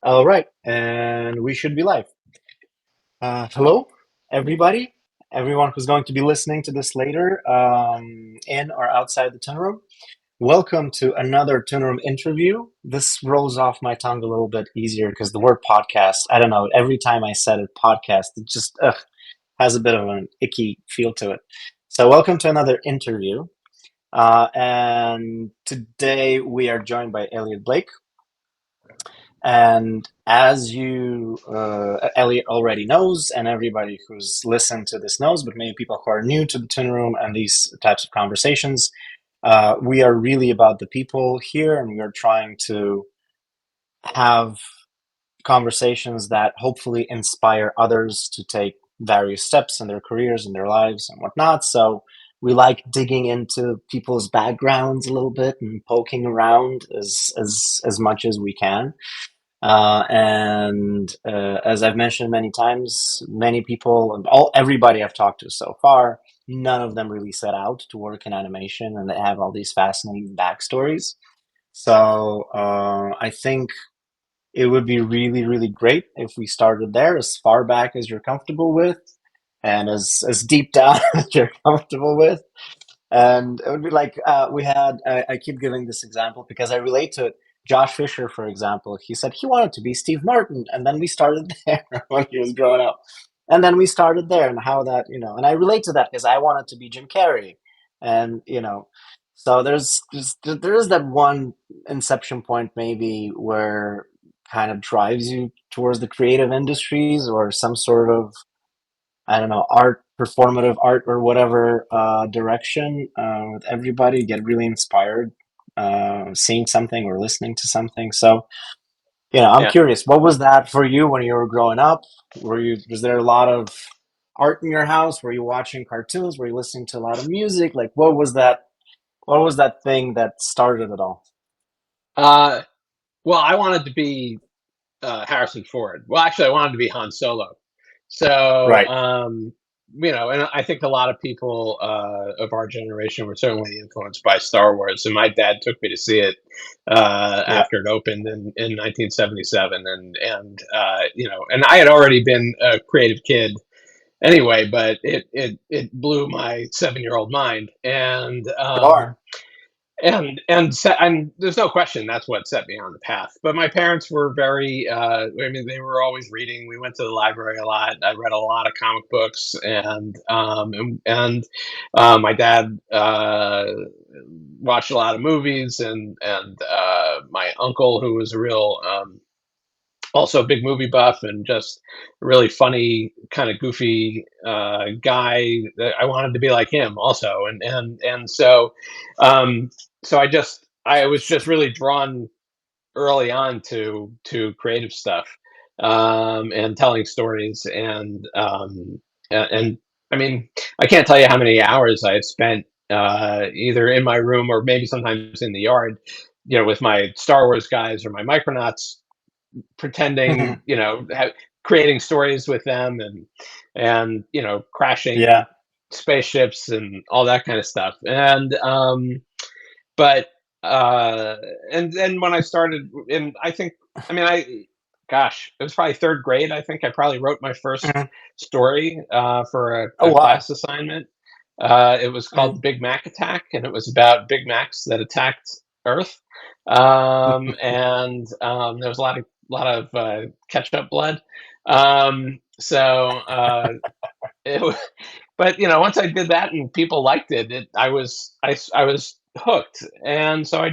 All right, and we should be live. Hello, everybody, everyone who's going to be listening to this later, in or outside the Toon Room. Welcome to another Toon Room interview. This rolls off my tongue a little bit easier because the word podcast, I don't know, every time I said it, podcast, it just has a bit of an icky feel to it. So, welcome to another interview. And today we are joined by Elliot Blake. And as Elliot already knows, and everybody who's listened to this knows, but many people who are new to the Toon Room and these types of conversations, we are really about the people here, and we are trying to have conversations that hopefully inspire others to take various steps in their careers and their lives and whatnot. So we like digging into people's backgrounds a little bit and poking around as much as we can. And as I've mentioned many times, many people, everybody I've talked to so far, none of them really set out to work in animation, and they have all these fascinating backstories. So I think it would be really, really great if we started there, as far back as you're comfortable with, and as deep down as you're comfortable with. And it would be like I keep giving this example because I relate to it. Josh Fisher, for example, he said he wanted to be Steve Martin, and then we started there when he was growing up. And then we started there, and how that, and I relate to that because I wanted to be Jim Carrey. And, so there is that one inception point maybe where kind of drives you towards the creative industries or some sort of, I don't know, art, performative art, or whatever direction. With everybody, get really inspired, seeing something or listening to something. So, I'm Yeah. curious, what was that for you when you were growing up? Was there a lot of art in your house? Were you watching cartoons? Were you listening to a lot of music? Like, what was that? What was that thing that started it all? Uh, well, I wanted to be Harrison Ford. Well, actually, I wanted to be Han Solo. So, Right. and I think a lot of people of our generation were certainly influenced by Star Wars. And my dad took me to see it Yeah. after it opened in 1977, and I had already been a creative kid anyway, but it blew my 7-year-old mind, Sure. and there's no question that's what set me on the path. But my parents were very, they were always reading. We went to the library a lot. I read a lot of comic books, and my dad watched a lot of movies, and my uncle, who was a real also a big movie buff and just a really funny, kind of goofy guy. That I wanted to be like him also, um, so I was just really drawn early on to creative stuff, and telling stories, and I mean, I can't tell you how many hours I had spent either in my room or maybe sometimes in the yard, with my Star Wars guys or my Micronauts, pretending, creating stories with them, and crashing Yeah. spaceships and all that kind of stuff. But and then when I started, and I think, I mean, gosh, it was probably third grade. I think I probably wrote my first Mhm. story for Oh, a wow. class assignment. It was called Mhm. the Big Mac Attack, and it was about Big Macs that attacked Earth. And there was a lot of ketchup blood. It, wa- but once I did that and people liked it, I was hooked, and so Yeah.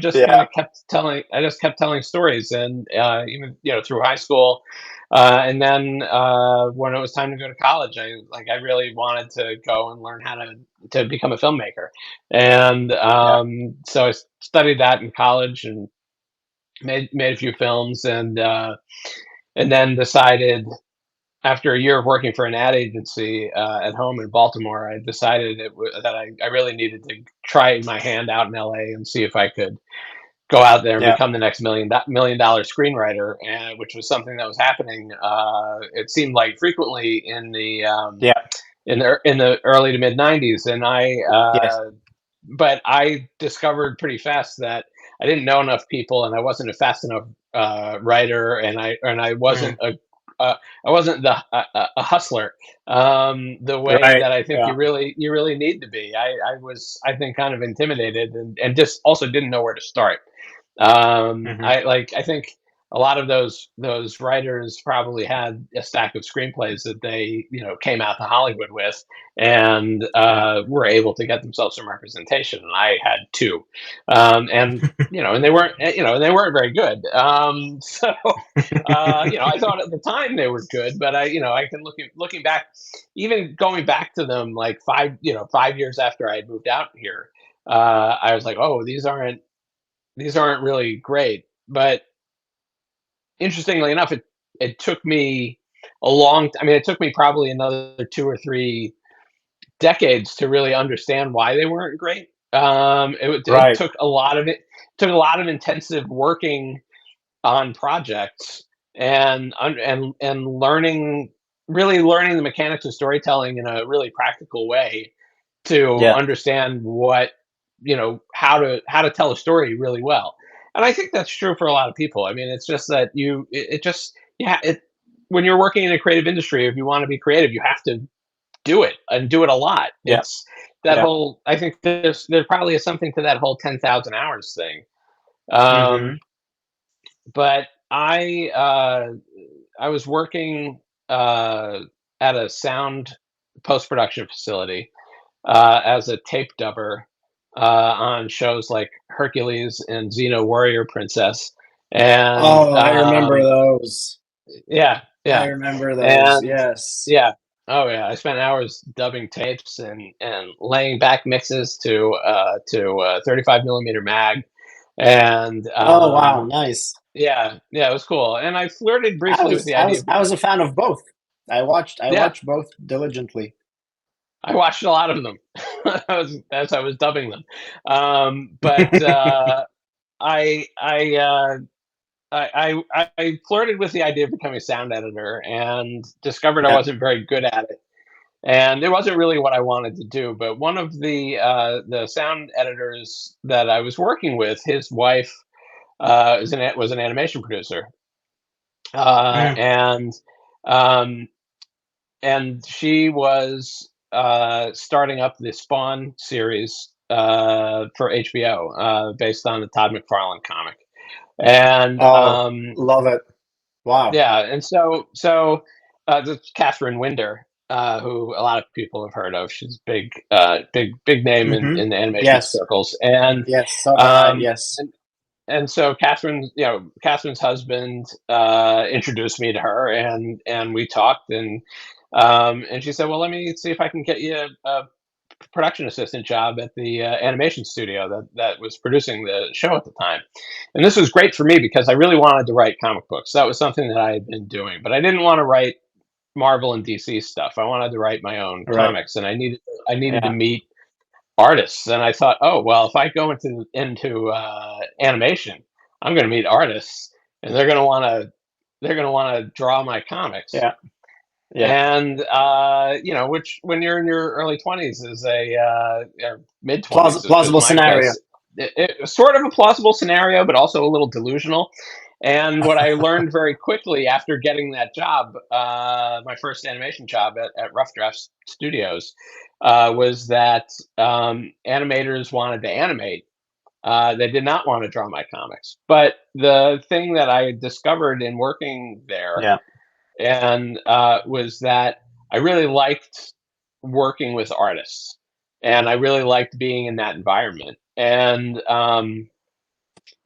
I just kept telling stories, and even through high school, and then when it was time to go to college, I really wanted to go and learn how to become a filmmaker, and Yeah. so I studied that in college and made a few films, and then decided, after a year of working for an ad agency at home in Baltimore, I decided that I really needed to try my hand out in LA and see if I could go out there and Yeah. become the next $1 million screenwriter, and which was something that was happening. It seemed like frequently Yeah. in the early to mid '90s, and Yes. but I discovered pretty fast that I didn't know enough people, and I wasn't a fast enough writer, and I wasn't Mm. uh, I wasn't a hustler the way Right. that I think Yeah. you really need to be. I was, I think, kind of intimidated, and just also didn't know where to start. Hmm. I think a lot of those writers probably had a stack of screenplays that they, came out to Hollywood with, and Yeah. were able to get themselves some representation. And I had two, and and they weren't very good. I thought at the time they were good, but I can looking back, even going back to them like 5 years after I had moved out here, I was like, oh, these aren't really great. But interestingly enough, it took me I mean, it took me probably another 2 or 3 decades to really understand why they weren't great. It Right. took a lot of intensive working on projects, and really learning the mechanics of storytelling in a really practical way to Yeah. understand how to tell a story really well. And I think that's true for a lot of people. I mean, it's just that it just yeah it when you're working in a creative industry, if you want to be creative, you have to do it, and do it a lot. Yeah. It's that Yeah. whole I think there probably is something to that whole 10,000 hours thing. Hmm. Um, but I was working at a sound post production facility as a tape dubber on shows like Hercules and Xena Warrior Princess, and Oh, I remember those. yeah, I yeah, remember those. and Yes. yeah, oh yeah, I spent hours dubbing tapes and laying back mixes to 35 millimeter mag, and Oh, wow. Nice. yeah, yeah, it was cool. And I flirted I briefly with was the I idea was of I was becoming. a fan of both. I Yeah, watched both diligently. I watched a lot of them as I was dubbing them. But I I, uh, I flirted with the idea of becoming a sound editor and discovered I Yeah. wasn't very good at it, and it wasn't really what I wanted to do. But one of the sound editors that I was working with, his wife was an animation producer, uh, Mm. and um, and she was starting up the Spawn series for HBO, based on the Todd McFarlane comic. And Oh, love it. Wow. yeah, and so this Catherine Winder, who a lot of people have heard of. She's big name in Mhm. in the animation Yes. circles, and Yes, so have I, um, yes. and so Catherine's husband introduced me to her, and we talked, and she said, "Well, let me see if I can get you a production assistant job at the animation studio that was producing the show at the time." And this was great for me because I really wanted to write comic books. That was something that I had been doing, but I didn't want to write Marvel and DC stuff. I wanted to write my own Right. comics, and I needed to Yeah. meet artists. And I thought, oh well, if I go into animation, I'm going to meet artists, and they're going to want to draw my comics. Yeah. Yeah. And which, when you're in your early 20s, is or mid 20s, is Plausible my scenario. guess. It was sort of a plausible scenario, but also a little delusional. And what I learned very quickly after getting that job, my first animation job at Rough Draft Studios, was that animators wanted to animate. They did not want to draw my comics. But the thing that I discovered in working there, Yeah. and was that I really liked working with artists, and I really liked being in that environment, and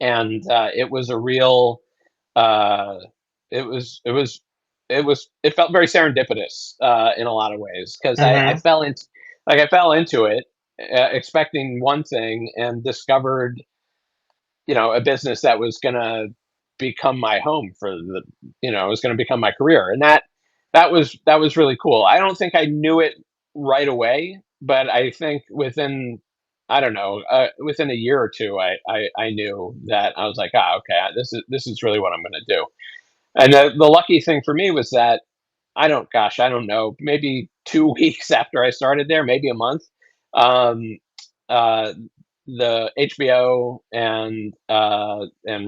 it was a real, uh, it felt very serendipitous in a lot of ways, because I Mhm. fell into it expecting one thing, and discovered a business that was gonna become my home for it was gonna become my career, and that was really cool. I don't think I knew it right away, but I think within, I don't know, within a year or two, I knew that. I was like, ah, okay, this is really what I'm gonna do. And the lucky thing for me was that, I don't know, maybe 2 weeks after I started there, maybe a month, um, uh, the HBO and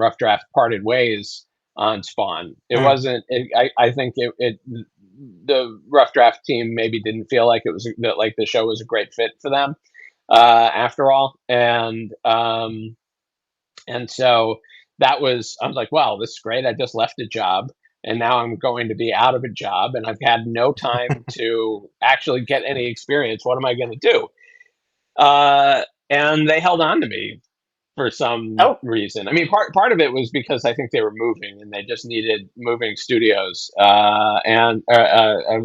Rough Draft parted ways on Spawn. It Mm. wasn't. I think the Rough Draft team maybe didn't feel like it was that like the show was a great fit for them after all, and so that was I was like, wow, this is great. I just left a job. And now I'm going to be out of a job, and I've had no time to actually get any experience. What am I going to do? And they held on to me for some Oh, reason. I mean, part of it was because I think they were moving and they just needed moving studios and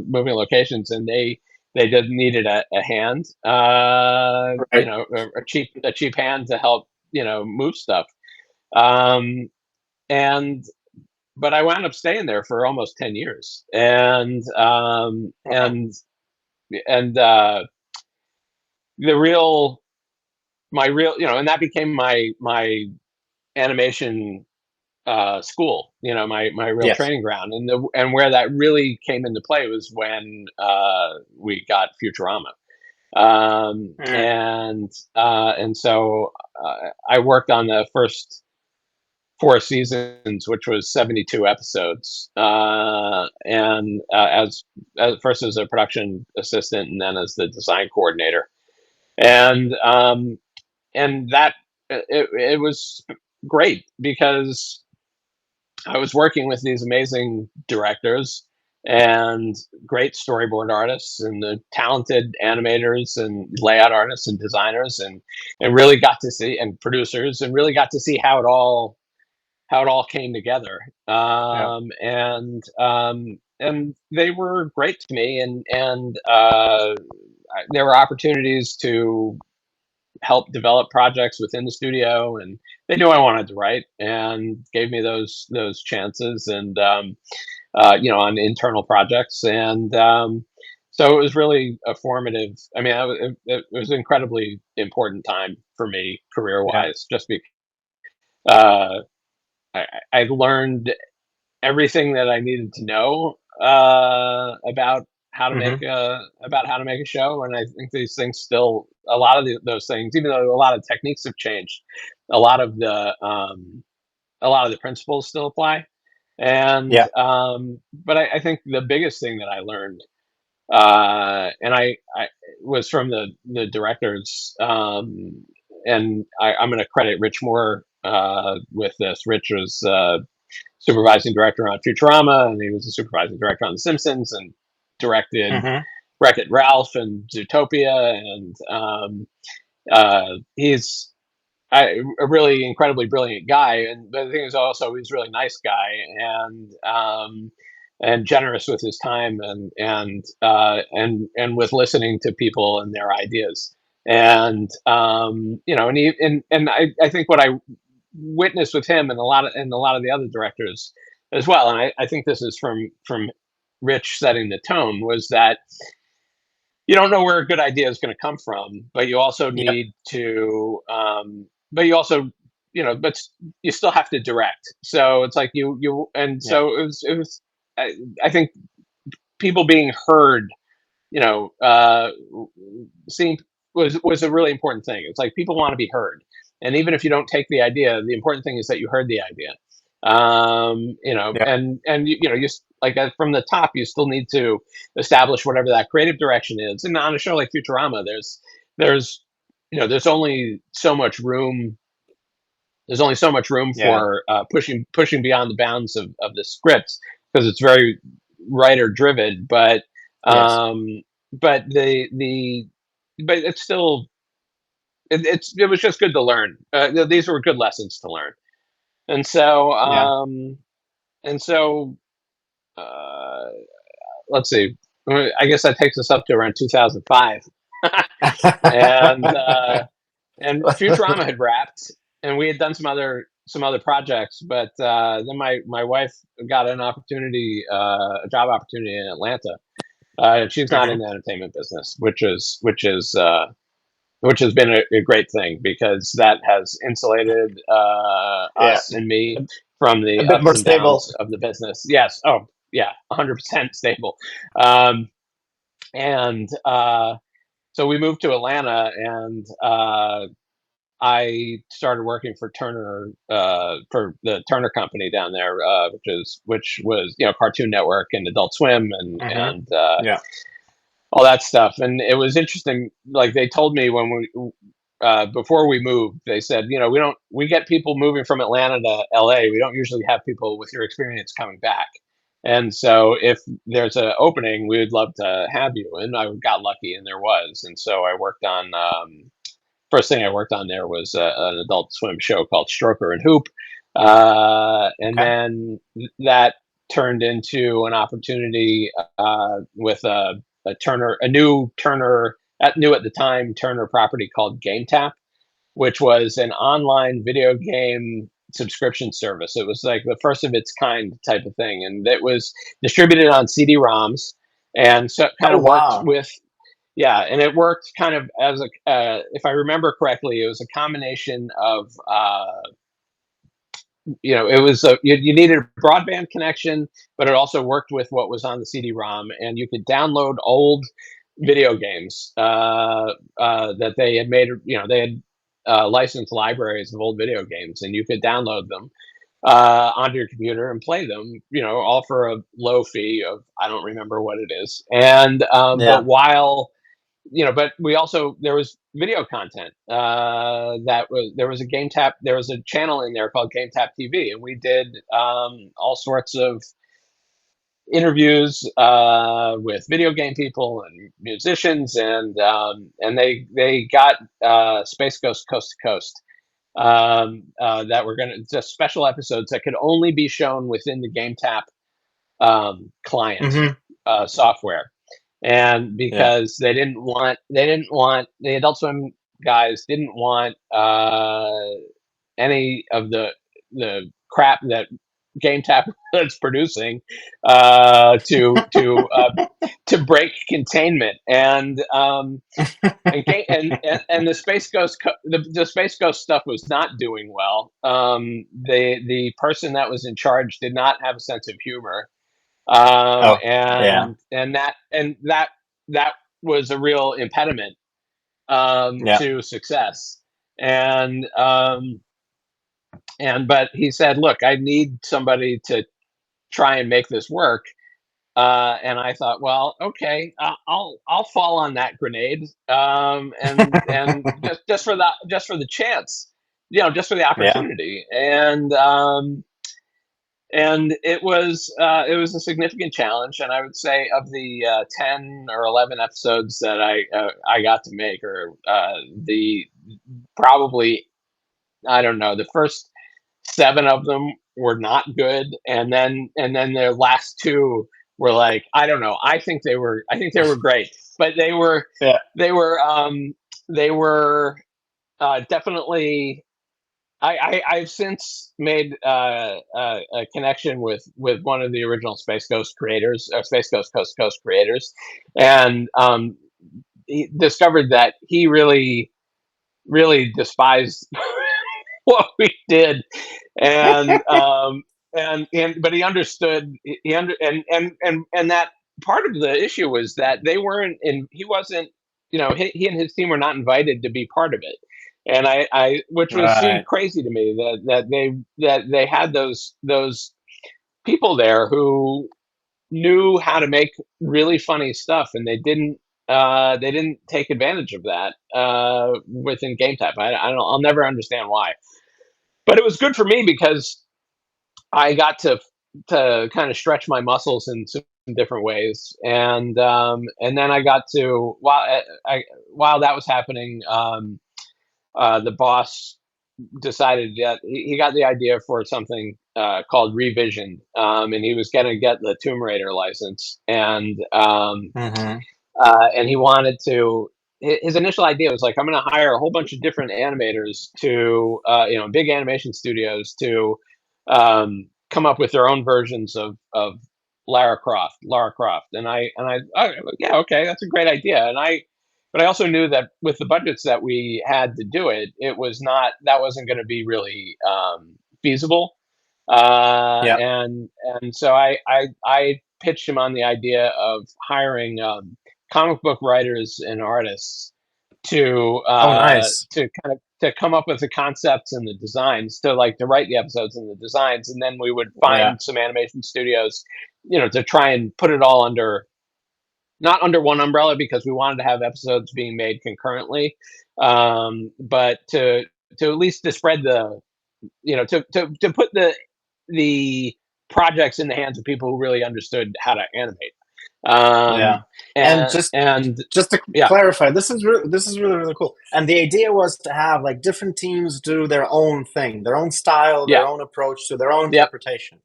moving locations, and they just needed a hand, right. a cheap hand to help move stuff. Um, and but I wound up staying there for almost 10 years, Mhm. and the real my real and that became my animation school, my real Yes. training ground, and where that really came into play was when we got Futurama, Mm. and so I worked on the first 4 seasons, which was 72 episodes, and as first as a production assistant and then as the design coordinator, and that it was great because I was working with these amazing directors and great storyboard artists and the talented animators and layout artists and designers, and really got to see, and producers, and really got to see how it all came together. Yeah. And they were great to me, and there were opportunities to help develop projects within the studio, and they knew I wanted to write and gave me those chances, and on internal projects, and so it was really a formative. I mean, it was an incredibly important time for me career Yeah. wise, just because uh, I learned everything that I needed to know about Hmm. about how to make a show, and I think these things still a lot of those things, even though a lot of techniques have changed, a lot of the a lot of the principles still apply. And Yeah. but I think the biggest thing that I learned, and I was from the directors, and I'm going to credit Rich Moore with this. Rich was supervising director on Futurama, and he was a supervising director on The Simpsons, and directed Hmm. Wreck It Ralph and Zootopia, and he's a really incredibly brilliant guy. And the thing is also he's a really nice guy, and generous with his time, and with listening to people and their ideas. And I think what I witnessed with him and a lot of the other directors as well, and I think this is from Rich setting the tone, was that you don't know where a good idea is going to come from, but you also Yep. need to, but you also, but you still have to direct. So it's like and Yeah. so it was, I think people being heard, you know, seeing was a really important thing. It's like people want to be heard, and even if you don't take the idea, the important thing is that you heard the idea. Yeah. And like from the top, you still need to establish whatever that creative direction is. And on a show like Futurama, there's there's only so much room. There's only so much room Yeah. for pushing beyond the bounds of the scripts, because it's very writer driven. Yes. Um, but the but it's still it was just good to learn. These were good lessons to learn, and so Yeah. and so uh, let's see. I guess that takes us up to around 2005, and Futurama had wrapped, and we had done some other projects, but then my wife got an opportunity, a job opportunity in Atlanta. She's not in Hmm. the entertainment business, which has been a great thing, because that has insulated Yeah. us and me from A the bit ups more and stable. downs of the business. Yes. Oh, yeah, 100% stable. Um, and So we moved to Atlanta, and I started working for Turner, for the Turner Company down there, which was Cartoon Network and Adult Swim Mm-hmm. and Yeah. all that stuff. And it was interesting. Like they told me when we before we moved, they said, we get people moving from Atlanta to LA. We don't usually have people with your experience coming back. And so if there's an opening, we would love to have you. And I got lucky, and there was. And so I worked on first thing I worked on there was an Adult Swim show called Stroker and Hoop, and Okay. then that turned into an opportunity with a new Turner, new at the time Turner property called Game Tap, which was an online video game subscription service. It was like the first of its kind type of thing, and it was distributed on CD-ROMs, and so it kind Oh, of worked wow. with yeah, and it worked kind of as a if I remember correctly, it was a combination of it was you needed a broadband connection, but it also worked with what was on the CD-ROM, and you could download old video games that they had made. They had licensed libraries of old video games, and you could download them onto your computer and play them. All for a low fee of I don't remember what it is, and but Yeah. but we also there was video content there was a Game Tap, there was a channel in there called Game Tap TV, and we did all sorts of interviews with video game people and musicians, and they got Space Ghost Coast to Coast, that were going to just special episodes that could only be shown within the Game Tap client Mm-hmm. software. And Yeah. because they didn't want the Adult Swim guys didn't want any of the crap that Game Tap is producing to break containment. And the the Space Ghost stuff was not doing well. The person that was in charge did not have a sense of humor, Oh, yeah. and that was a real impediment Yeah. to success. And but he said, "Look, I need somebody to try and make this work." And I thought, well, okay, I'll fall on that grenade, and just for the chance, just for the Yeah. opportunity. And it was a significant challenge, and I would say of the 10 or 11 episodes that I got to make, or the probably I don't know, the first 7 of them were not good, and then the last 2 were like, I don't know, I think they were great, but Yeah. they were they were definitely I've since made a connection with one of the original Space Ghost creators, or Space Ghost Coast to Coast creators, and he discovered that he really despised what we did, and but he understood. He under and that part of the issue was that they weren't in. He wasn't. He and his team were not invited to be part of it, and which was seemed Right. crazy to me, that they had those people there who knew how to make really funny stuff, and they didn't take advantage of that within Game Tap. I don't. I'll never understand why, but it was good for me because I got to kind of stretch my muscles in some different ways, and then I got to while that was happening, the boss decided that he got the idea for something called Revision, and he was going to get the Tomb Raider license, Mm-hmm. and he wanted to. His initial idea was like, I'm going to hire a whole bunch of different animators to, big animation studios to come up with their own versions of Lara Croft, yeah, okay, that's a great idea, but I also knew that with the budgets that we had to do it, that wasn't going to be really feasible, Yeah. and so I pitched him on the idea of hiring comic book writers and artists Oh, nice. to kind of to come up with the concepts and the designs, to write the episodes and the designs, and then we would Yeah, find some animation studios, to try and put it all under, not under one umbrella, because we wanted to have episodes being made concurrently, but to at least to spread the, to put the projects in the hands of people who really understood how to animate. yeah. Um, And and just to yeah, clarify, this is really really cool. And the idea was to have like different teams do their own thing, their own style, yeah, their own approach to their own yeah, interpretation.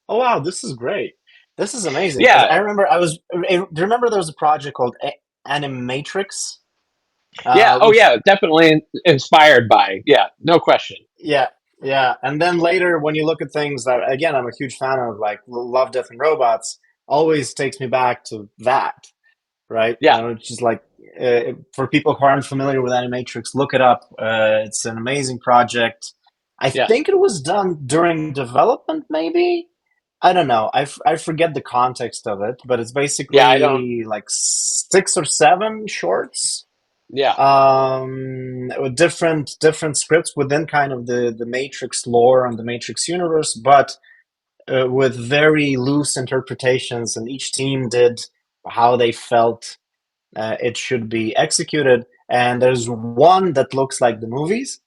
Oh wow, this is great. This is amazing because yeah, I remember do you remember there was a project called Animatrix, yeah. Oh, which yeah, definitely inspired by. Yeah, no question. yeah, yeah. And then later, when you look at things that, again, I'm a huge fan of, like Love, Death, and Robots, always takes me back to that, right? Yeah, Which is like, for people who aren't familiar with Animatrix, look it up. It's an amazing project. I yeah, think it was done during development, maybe. I don't know. I forget the context of it, but it's yeah. I don't. basically like 6 or 7 shorts Yeah, with different scripts within kind of the Matrix lore and the Matrix universe, but with very loose interpretations, and each team did how they felt it should be executed. And there's one that looks like the movies,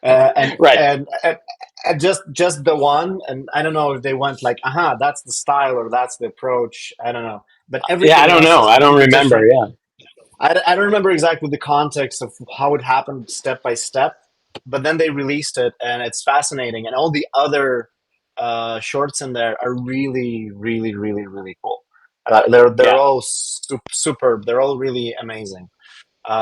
uh, and, right. and and and just the one. And I don't know if they went like, aha, that's the style or that's the approach. I don't know, but Yeah, I everything don't else know. is I don't completely remember. different. Yeah, I don't remember exactly the context of how it happened step by step, but then they released it, and it's fascinating. And all the other shorts in there are really, really, really, really cool. They're yeah, all superb. They're all really amazing.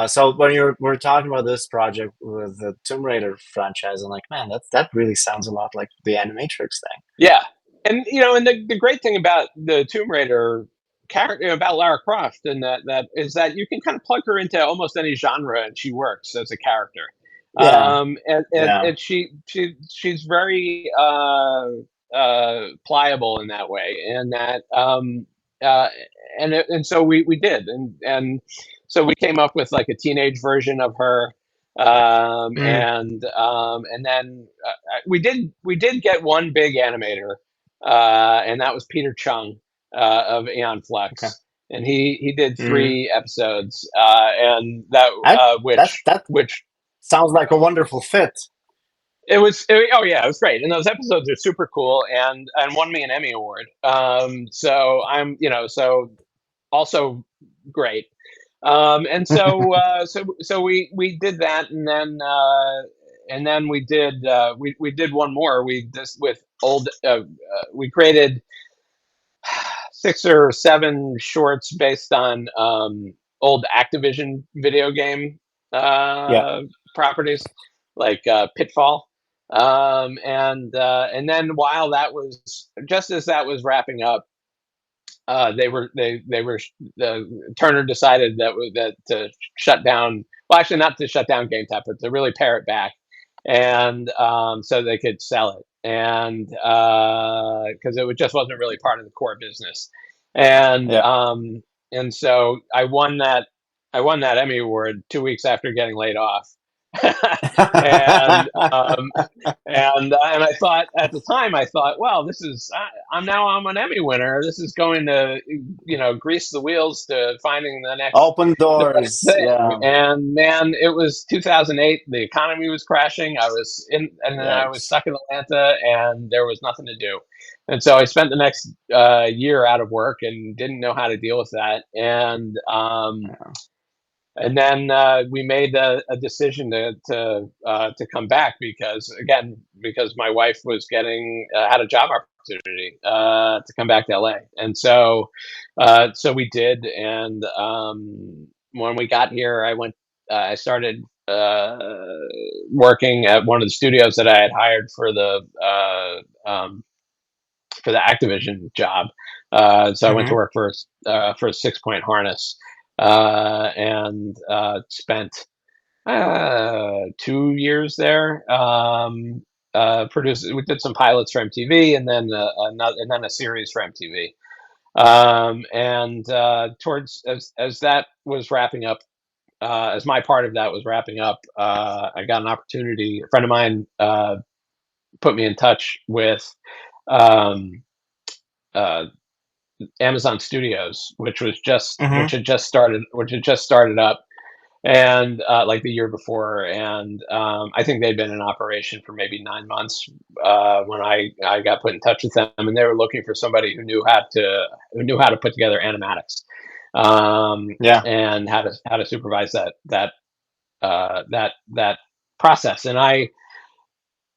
So when we're talking about this project with the Tomb Raider franchise, I'm like, man, that really sounds a lot like the Animatrix thing. yeah. And and the great thing about the Tomb Raider character, about Lara Croft, and that is that you can kind of plug her into almost any genre, and she works as a character. Yeah, yeah, And she's very pliable in that way, and that uh, and so we did, and so we came up with like a teenage version of her, mm, and then we did get one big animator, and that was Peter Chung, of Aeon okay. Flux, and he did Mm. 3 episodes, and that I, that which sounds like a wonderful fit. oh yeah, it was great, and those episodes are super cool, and won me an Emmy award. So I'm, so also great. And so we did that, and then we did one more. We just with old we created 6 or 7 shorts based on old Activision video game Yeah. uh, properties, like Pitfall. And then while that was, just as that was wrapping up, they were the Turner decided that to shut down. Well, actually, not to shut down GameTap, but to really pare it back, and so they could sell it, and because just wasn't really part of the core business, and Yeah. so I won that Emmy award 2 weeks after getting laid off, and and I thought, at the time, I thought, well, this is, I'm an Emmy winner. This is going to, grease the wheels to finding Open the next doors. thing. Yeah. And man, it was 2008. The economy was crashing. And then I was Yikes. stuck in Atlanta, and there was nothing to do. And so I spent the next year out of work and didn't know how to deal with that. Yeah. And then we made a decision to come back, because my wife was getting had a job opportunity to come back to LA, and so we did. And when we got here, I started working at one of the studios that I had hired for the Activision job. So I went to Hmm. work for 6 Point Harness, and spent 2 years there. We did some pilots for MTV, and then a series for MTV. And towards as that was wrapping up, as my part of that was wrapping up, I got an opportunity. A friend of mine put me in touch with um, uh, Amazon Studios, Hmm. which had just started up, and like the year before, and I think they'd been in operation for maybe 9 months when I got put in touch with them, and they were looking for somebody who knew how to put together animatics, um, Yeah. and how to supervise that process, and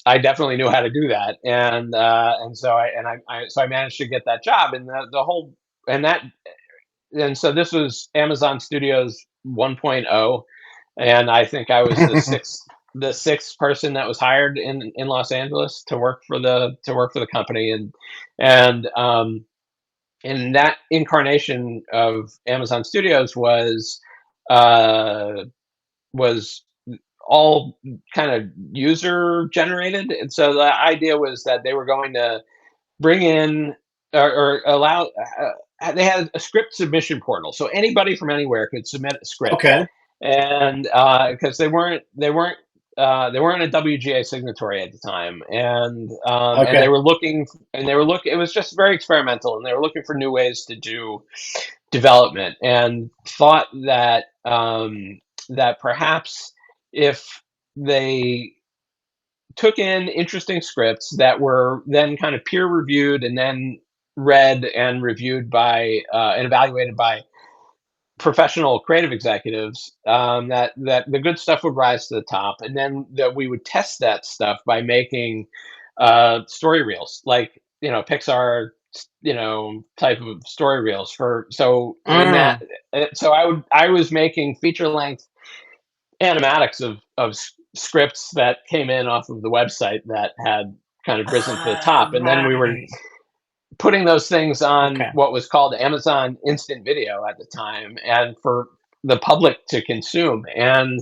I definitely knew how to do that, and so I managed to get that job, and the whole and that and so this was Amazon Studios 1.0, and I think I was the sixth person that was hired in Los Angeles to work for the company, and that incarnation of Amazon Studios uh, was all kind of user generated, and so the idea was that they were going to bring in or allow. They had a script submission portal, so anybody from anywhere could submit a script, Okay. and because they weren't a WGA signatory at the time, and Okay. they were looking. It was just very experimental, and they were looking for new ways to do development, and thought that perhaps if they took in interesting scripts that were then kind of peer reviewed and then read and reviewed by and evaluated by professional creative executives, that the good stuff would rise to the top, and then that we would test that stuff by making story reels, like Pixar, type of story reels for so in that. Mm. So I was making feature length animatics of scripts that came in off of the website that had kind of risen to the top, and then we were Right. putting those things on Okay. what was called Amazon Instant Video at the time, and for the public to consume. And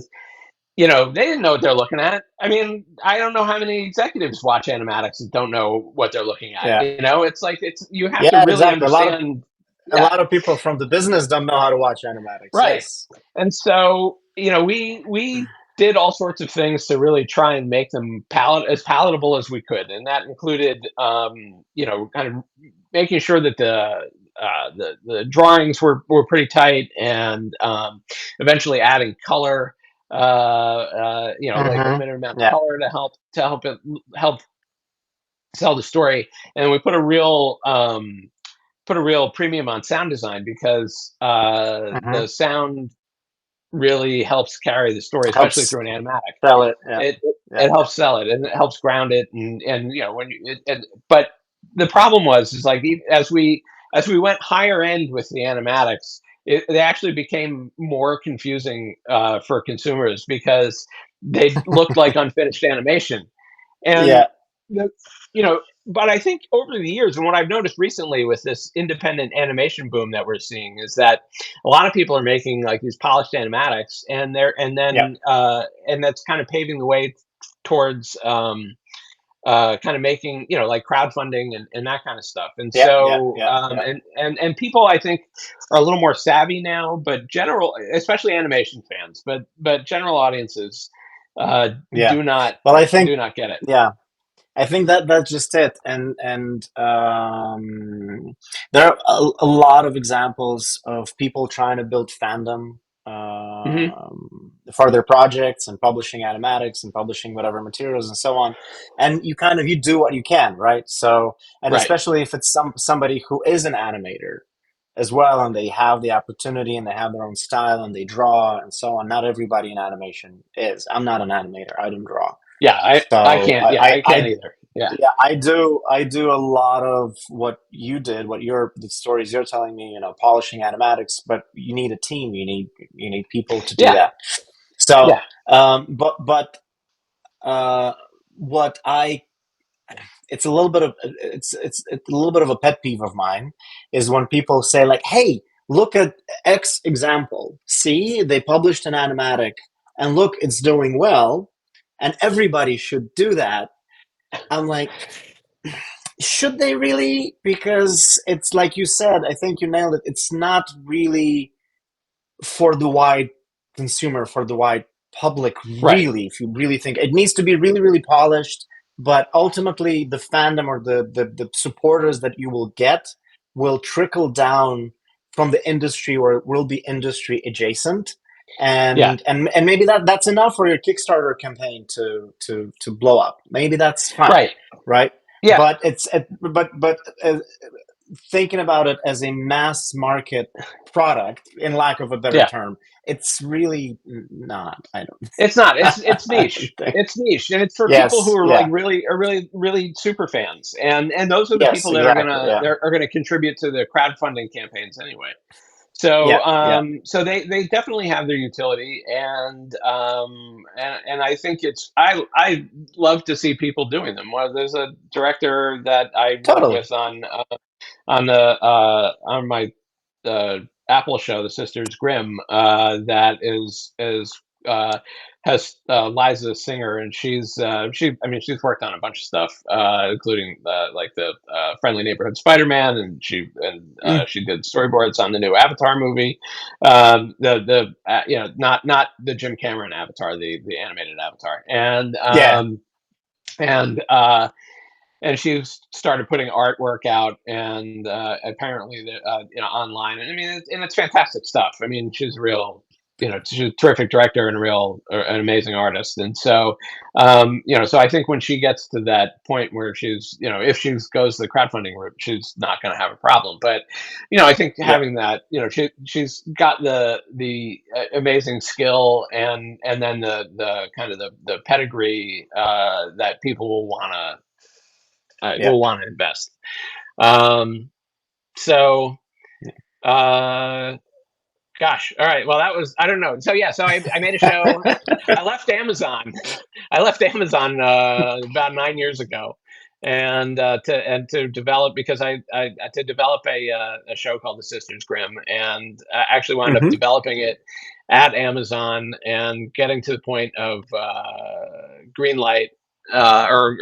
they didn't know what they're looking at. I mean, I don't know how many executives watch animatics and don't know what they're looking at. Yeah. It's like you have to Yeah, really exactly. understand. A Yeah, lot of people from the business don't know how to watch animatics. right. Yes. And so, we did all sorts of things to really try and make them as palatable as we could, and that included, kind of making sure that the drawings were pretty tight, and eventually adding color, like Hmm. limited amount of Yeah. color to help tell the story, and we put a real premium on sound design because Hmm. the sound really helps carry the story, especially Helps through an animatic. sell it. Yeah. Yeah. It helps sell it, and it helps ground it, and when but the problem is like as we went higher end with the animatics, they actually became more confusing for consumers because they looked like unfinished animation, and Yeah. the, but I think over the years, and what I've noticed recently with this independent animation boom that we're seeing is that a lot of people are making like these polished animatics, Yeah. and that's kind of paving the way towards kind of making like crowdfunding and that kind of stuff. And Yeah. Yeah. so Yeah. Yeah. and people I think are a little more savvy now, but especially animation fans, but general audiences uh, Yeah. do not Well, I think, get it. yeah, I think that that's just it. And there are a lot of examples of people trying to build fandom Hmm. for their projects and publishing animatics and publishing whatever materials and so on. And you do what you can, right? So, and Right. especially if it's somebody who is an animator as well, and they have the opportunity and they have their own style and they draw and so on. Not everybody in animation is. I'm not an animator. I don't draw. Yeah, I So can't. Yeah, I can't either. Yeah. yeah, I do a lot of what you did, the stories you're telling me, polishing animatics, but you need a team, you need people to do Yeah. that. So, Yeah. but uh, what I it's a little bit of it's a little bit of a pet peeve of mine is when people say like, "Hey, look at X example. See, they published an animatic, and look, it's doing well, and everybody should do that." I'm like, should they really? Because it's like you said, I think you nailed it. It's not really for the wide. consumer, for the wide public, Right. really, if you really think it needs to be really, really polished, but ultimately the fandom or the supporters that you will get will trickle down from the industry, or will be industry adjacent. Yeah. And maybe that's enough for your Kickstarter campaign to blow up. Maybe that's fine, Right. right? Yeah. But thinking about it as a mass market product, in lack of a better Yeah. term, it's really not. I don't. It's not. It's I don't niche. think. It's niche, and it's for people who Yes. are like Yeah. really super fans, and those are the Yes. people that Exactly. Yeah. are gonna contribute to the crowdfunding campaigns anyway. So Yeah. Yeah. so they definitely have their utility, and I think I love to see people doing them. Well, there's a director that I work Totally. with on my Apple show, The Sisters Grimm, that is has Liza Singer, and I mean she's worked on a bunch of stuff, including like the Friendly Neighborhood Spider-Man, and Mm, she did storyboards on the new Avatar movie, not the Jim Cameron Avatar, the animated Avatar, yeah. and uh, and she's started putting artwork out, and apparently online, and I mean it's fantastic stuff. I mean she's a real, she's a terrific director and an amazing artist, and so so I think when she gets to that point where she's, if she goes the crowdfunding route, she's not going to have a problem. But I think Yeah. having that, she's got the amazing skill, and then the kind of the pedigree that people Yeah. will want to invest. Um, so, uh, gosh, all right. Well, that was, I don't know. So yeah, so I made a show. I left Amazon. I left Amazon about 9 years ago, and to develop, because I to develop a show called The Sisters Grimm, and I actually wound up Hmm. developing it at Amazon and getting to the point of green light. Or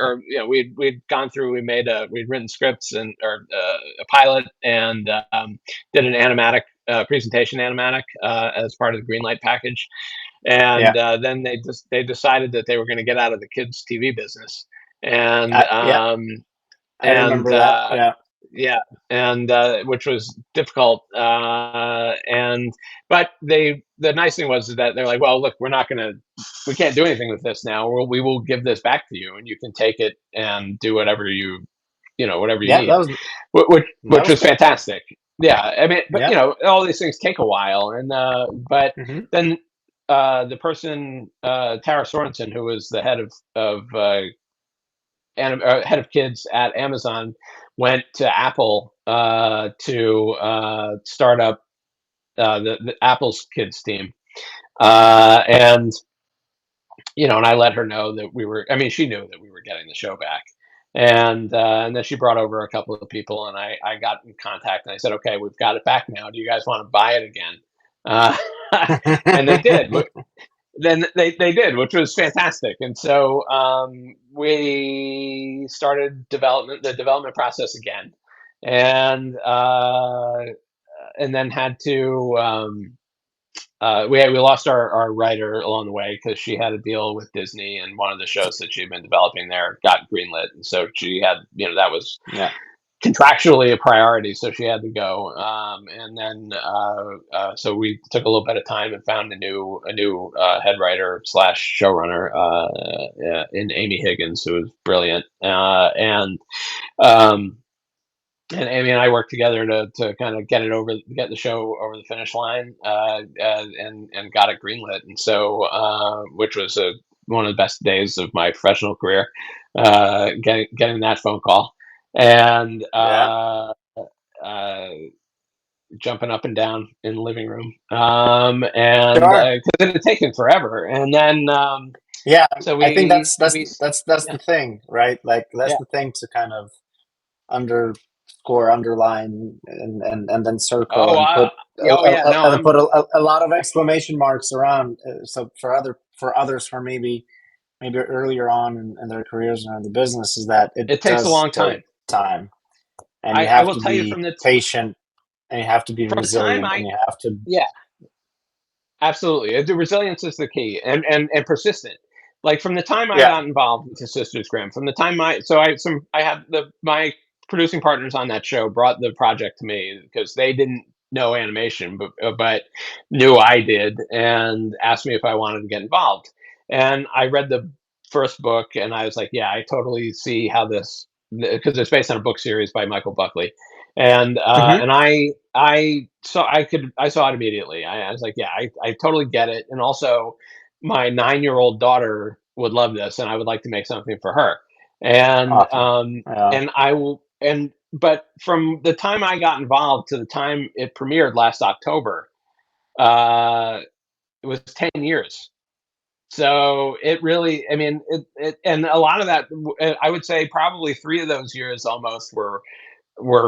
we'd gone through, we'd written scripts and or a pilot, and did an animatic presentation animatic as part of the Greenlight package, Yeah. and then they decided that they were going to get out of the kids TV business, and Yeah. I and remember that. Yeah. yeah, and which was difficult, and but the nice thing was that they're like, well, look, we can't do anything with this now. We will give this back to you, and you can take it and do whatever you Yeah. need, That which was was good. fantastic. Yeah, I mean, but Yeah. all these things take a while, and but Hmm. then the person, Tara Sorensen, who was the head of kids at Amazon, went to Apple to start up the Apple's kids team, and and I let her know that we were. I mean, she knew that we were getting the show back, and then she brought over a couple of people, and I got in contact, and I said, okay, we've got it back now. Do you guys want to buy it again? Uh, and they did. Then they did, which was fantastic, and so we started the development process again, and then had to. We lost our writer along the way because she had a deal with Disney, and one of the shows that she'd been developing there got greenlit, and so she had, that was Yeah. contractually a priority, so she had to go. And then so we took a little bit of time and found a new head writer slash showrunner, in Amy Higgins, who was brilliant, um, and Amy and I worked together to kind of get the show over the finish line, and got it greenlit, and so which was one of the best days of my professional career, getting that phone call, and Yeah. uh, jumping up and down in the living room, and Sure. because it had taken forever, and then Yeah. so I think we that's yeah, the thing, right? Like that's yeah, the thing to kind of underscore, underline, and then circle oh and put oh yeah, no, a lot of exclamation marks around. So for others, for maybe earlier on in their careers and in the business, is that it it takes a does long take time. time, and you I have will to tell you be patient, and you have to be from the time resilient, and you have to. yeah, Absolutely. The resilience is the key, and persistent. Like from the time I Yeah. got involved with the Sisters Grimm, from the time I had my producing partners on that show brought the project to me because they didn't know animation, but knew I did, and asked me if I wanted to get involved. And I read the first book, and I was like, yeah, I totally see how this, because it's based on a book series by Michael Buckley, Hmm. and I saw it immediately. I was like, yeah, I totally get it. And also my 9-year-old daughter would love this, and I would like to make something for her. And Awesome. Yeah. I will and but from the time I got involved to the time it premiered last October, uh, it was 10 years. So it really, I mean, and a lot of that, I would say probably 3 of those years almost were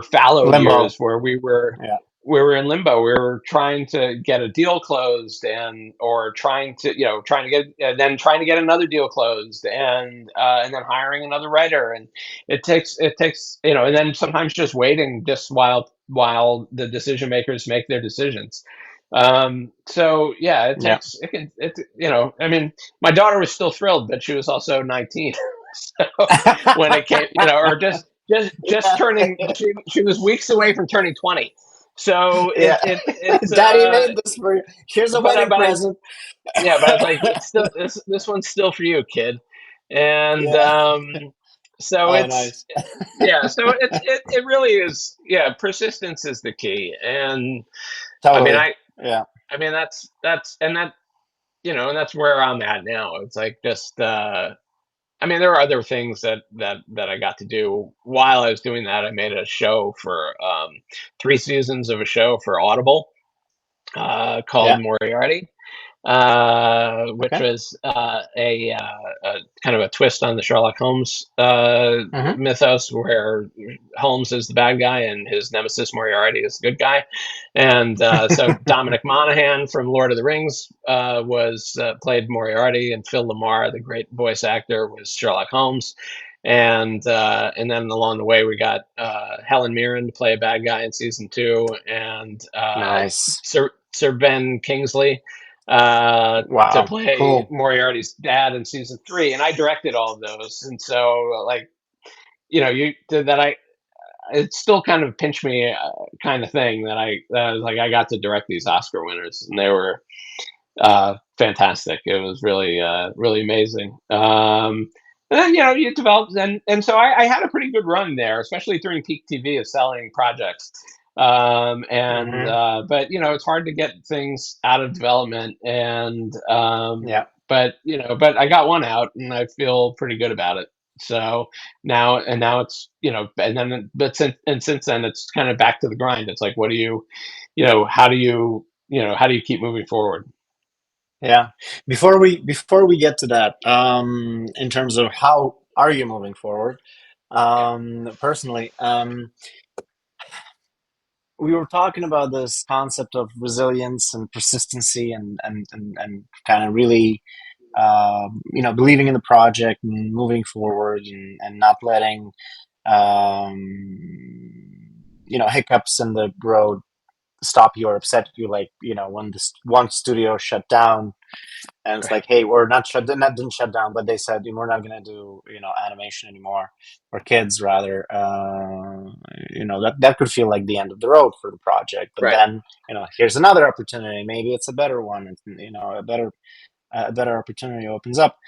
fallow Limbo. years where Yeah. we were in limbo. We were trying to get a deal closed, and or trying to, trying to get, then trying to get another deal closed, and then hiring another writer. And it takes, and then sometimes just waiting just while the decision makers make their decisions. So yeah, Yeah. it can, I mean, my daughter was still thrilled, but she was also 19. So when it came, or just Yeah. turning, she was weeks away from turning 20. So Yeah. it's Daddy made this for you. Here's a but wedding I present. yeah, but I was like, it's still, this one's still for you, kid. And Yeah. so Oh, it's nice. yeah, so it really is, yeah, persistence is the key. And I mean, Totally. Yeah. I mean that's and that and that's where I'm at now. It's like just I mean, there are other things that I got to do while I was doing that. I made a show for 3 seasons of a show for Audible, called Yeah. Moriarty, which Okay. was a kind of a twist on the Sherlock Holmes Hmm. mythos, where Holmes is the bad guy and his nemesis Moriarty is the good guy. And so Dominic Monaghan from Lord of the Rings was played Moriarty, and Phil LaMarr, the great voice actor, was Sherlock Holmes. And then along the way we got Helen Mirren to play a bad guy in season 2, and Nice. Sir Ben Kingsley to Wow. play Cool. Moriarty's dad in season 3, and I directed all of those. And so, like, you did that. It's still kind of pinch me, kind of thing, that I was like, I got to direct these Oscar winners, and they were fantastic. It was really really amazing. And then, you developed, and so I had a pretty good run there, especially during peak TV, of selling projects. And Hmm. But it's hard to get things out of development, and Yeah. but I got one out, and I feel pretty good about it. So now it's, and then but since then it's kind of back to the grind. It's like, what do you, how do you keep moving forward? Yeah. Before we get to that, in terms of how are you moving forward, personally, we were talking about this concept of resilience and persistency and kind of really, believing in the project and moving forward and not letting, um, hiccups in the road stop you or upset you. Like, when this one studio shut down, and it's like, hey, we're not shut, not didn't shut down, but they said we're not going to do, animation anymore, or kids rather. That could feel like the end of the road for the project. But Right. then, here's another opportunity. Maybe it's a better one. A better opportunity opens up.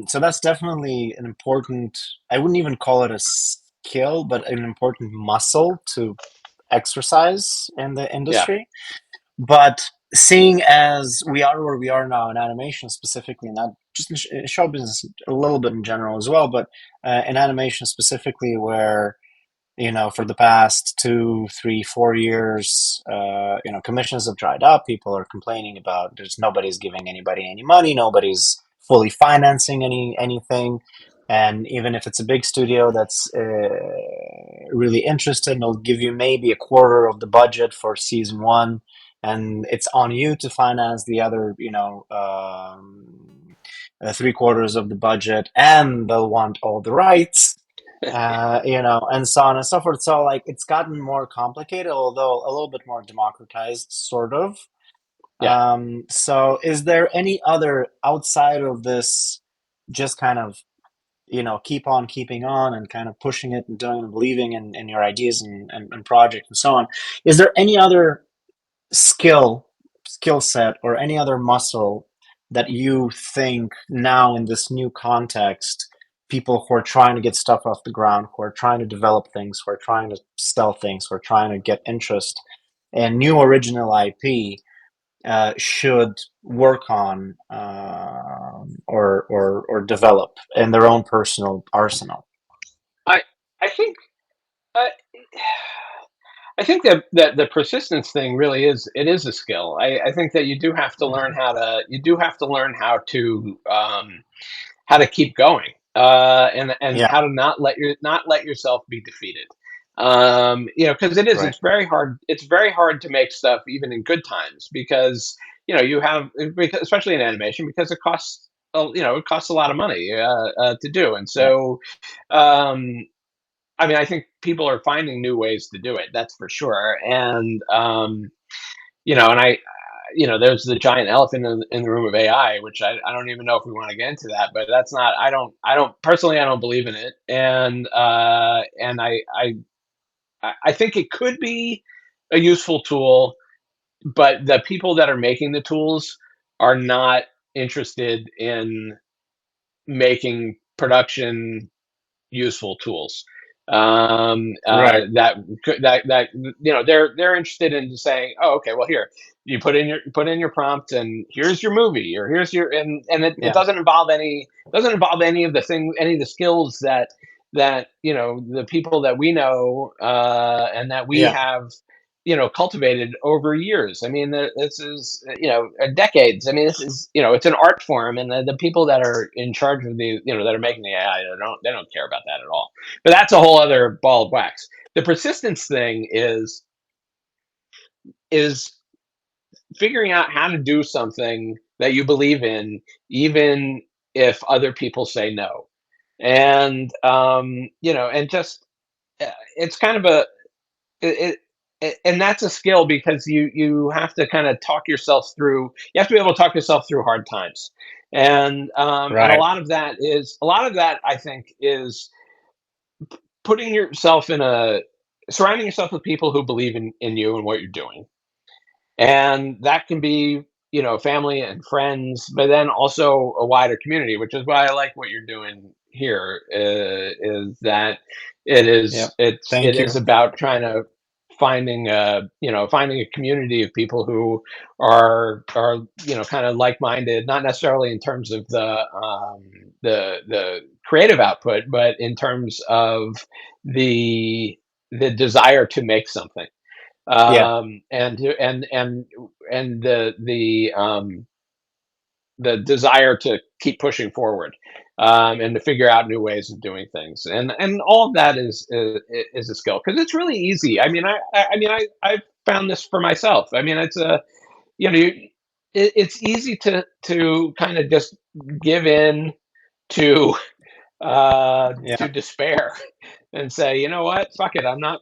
So that's definitely an important. I wouldn't even call it a skill, but an important muscle to exercise in the Yeah. industry. But seeing as we are where we are now in animation specifically, not just in show business, a little bit in general as well, but in animation specifically, where, for the past 2, 3, 4 years, commissions have dried up. People are complaining about there's nobody's giving anybody any money, nobody's fully financing anything. And even if it's a big studio that's really interested, they'll give you maybe a quarter of the budget for season one, and it's on you to finance the other, 3 quarters of the budget, and they'll want all the rights, and so on and so forth. So, like, it's gotten more complicated, although a little bit more democratized, sort of. Yeah. So is there any other outside of this, just kind of, keep on keeping on and kind of pushing it and doing and believing in your ideas and project and so on? Is there any other skill skill set or any other muscle that you think now in this new context, people who are trying to get stuff off the ground, who are trying to develop things, who are trying to sell things, who are trying to get interest and new original IP, should work on, or develop in their own personal arsenal? I I think uh, I think that the persistence thing really is a skill. I think that you do have to learn how to keep going, and Yeah, how to not let yourself be defeated. Because right. it's very hard. It's very hard to make stuff even in good times because you have because, especially in animation because it costs a lot of money to do, and Yeah, so um, I mean I think people are finding new ways to do it. That's for sure, and and there's the giant elephant in the room of AI, which I don't even know if we want to get into that, but that's not, I don't personally, I don't believe in it. And I think it could be a useful tool, but the people that are making the tools are not interested in making production useful tools. right. They're interested in saying, oh, okay, well here you put in your prompt, and here's your movie, or here's your and it Yeah, doesn't involve any of the skills that the people that we know and that we yeah, have cultivated over years. I mean, this is decades. I mean, this is it's an art form, and the people that are in charge of that are making the AI, they don't care about that at all. But that's a whole other ball of wax. The persistence thing is figuring out how to do something that you believe in, even if other people say no. And just it's kind of a it, and that's a skill because you have to kind of talk yourself through. You have to be able to talk yourself through hard times, and right. a lot of that I think is putting yourself in a surrounding yourself with people who believe in you and what you're doing, and that can be family and friends, but then also a wider community, which is why I like what you're doing here. Is that Yeah. it Thank is you. about trying to finding a community of people who are kind of like-minded, not necessarily in terms of the creative output, but in terms of the the desire to make something, Yeah. and the desire to keep pushing forward, and to figure out new ways of doing things, and all of that is a skill because it's really easy. I mean, I found this for myself. I mean, it's a you know you, it's easy to kind of just give in to Yeah. to despair and say, you know what, fuck it, I'm not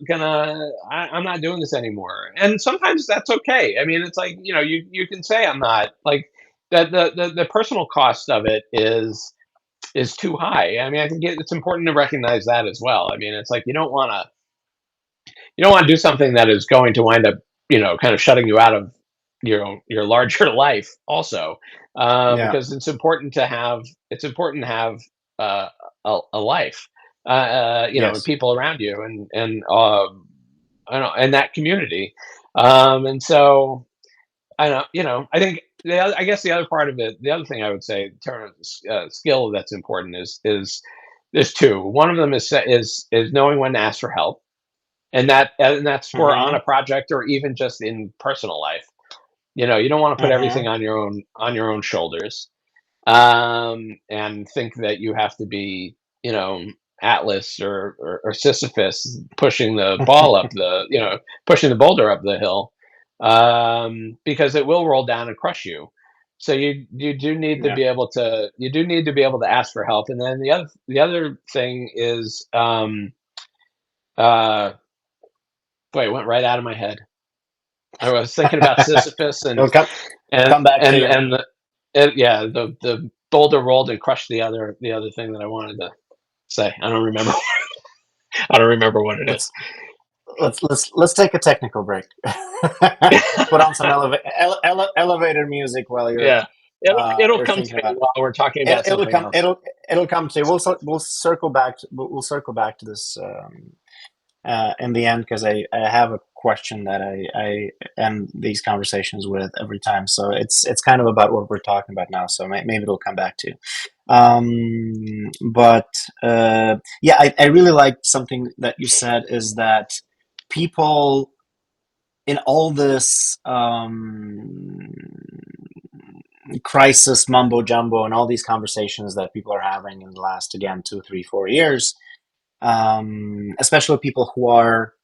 doing this anymore. And sometimes that's okay. I mean, it's like you can say I'm not like that. The personal cost of it is too high. I mean, I think it's important to recognize that as well. I mean, it's like you don't want to do something that is going to wind up kind of shutting you out of your larger life also, Yeah. because it's important to have uh, a life, and Yes. people around you, I don't know, and that community, and so I don't I think I guess the other part of it, the other thing I would say in terms of skill that's important is there's two. One of them is knowing when to ask for help, and that's for on Mm-hmm. a project or even just in personal life. You don't want to put everything Mm-hmm. on your own shoulders, and think that you have to be, Atlas or Sisyphus pushing the ball up pushing the boulder up the hill, because it will roll down and crush you. So you do need to Yeah. be able to ask for help, and then the other thing is, uh, boy, it went right out of my head. I was thinking about Sisyphus and It'll come. Come back to you. and yeah, the boulder rolled and crushed the other thing that I wanted to say. I don't remember. I don't remember what it is. Let's let's take a technical break. Put on some elevator music while Yeah, it'll you're come to thinking me about while we're talking it. about something else. It'll come to you. We'll circle back. We'll circle back to this in the end because I have a question that I end these conversations with every time. So it's kind of about what we're talking about now. So maybe it'll come back to. But yeah, I really liked something that you said is that people in all this crisis mumbo jumbo and all these conversations that people are having in the last again 2 3 4 years, especially people who are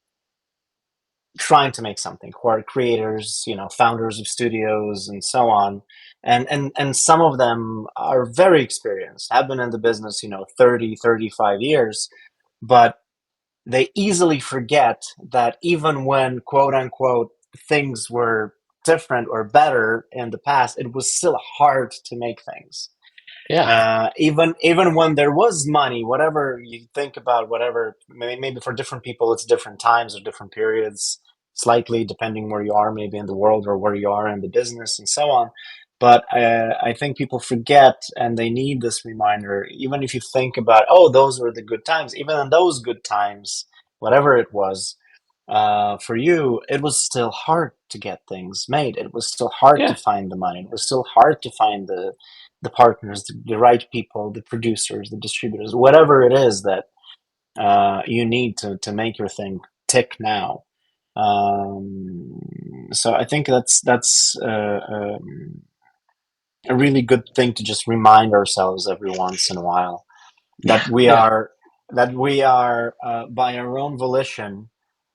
trying to make something, who are creators, founders of studios and so on, and some of them are very experienced, have been in the business 30 35 years, but they easily forget that even when quote unquote things were different or better in the past, it was still hard to make things. Yeah, Even when there was money, whatever you think about, whatever maybe for different people it's different times or different periods, slightly depending where you are, maybe in the world or where you are in the business and so on. But I think people forget, and they need this reminder. Even if you think about, oh, those were the good times. Even in those good times, whatever it was, for you, it was still hard to get things made. It was still hard to yeah, find the money. It was still hard to find the partners, the right people, the producers, the distributors, whatever it is that you need to make your thing tick now. So I think that's a really good thing to just remind ourselves every once in a while that we yeah, are by our own volition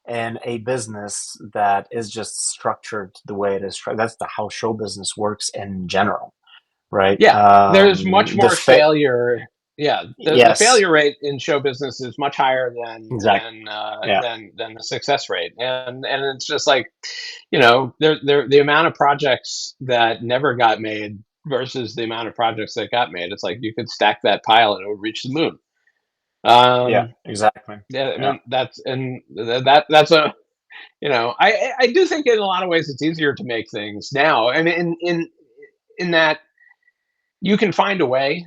in a business that is just structured the way it is. That's how show business works in general, right? yeah. There's much The more failure. Yeah, the yes, failure rate in show business is much higher exactly. Yeah. than the success rate, and it's just like, the amount of projects that never got made versus the amount of projects that got made. It's like you could stack that pile and it would reach the moon. Yeah, Um, exactly. yeah, I Yeah. mean that's a I do think in a lot of ways it's easier to make things now. I mean, in that you can find a way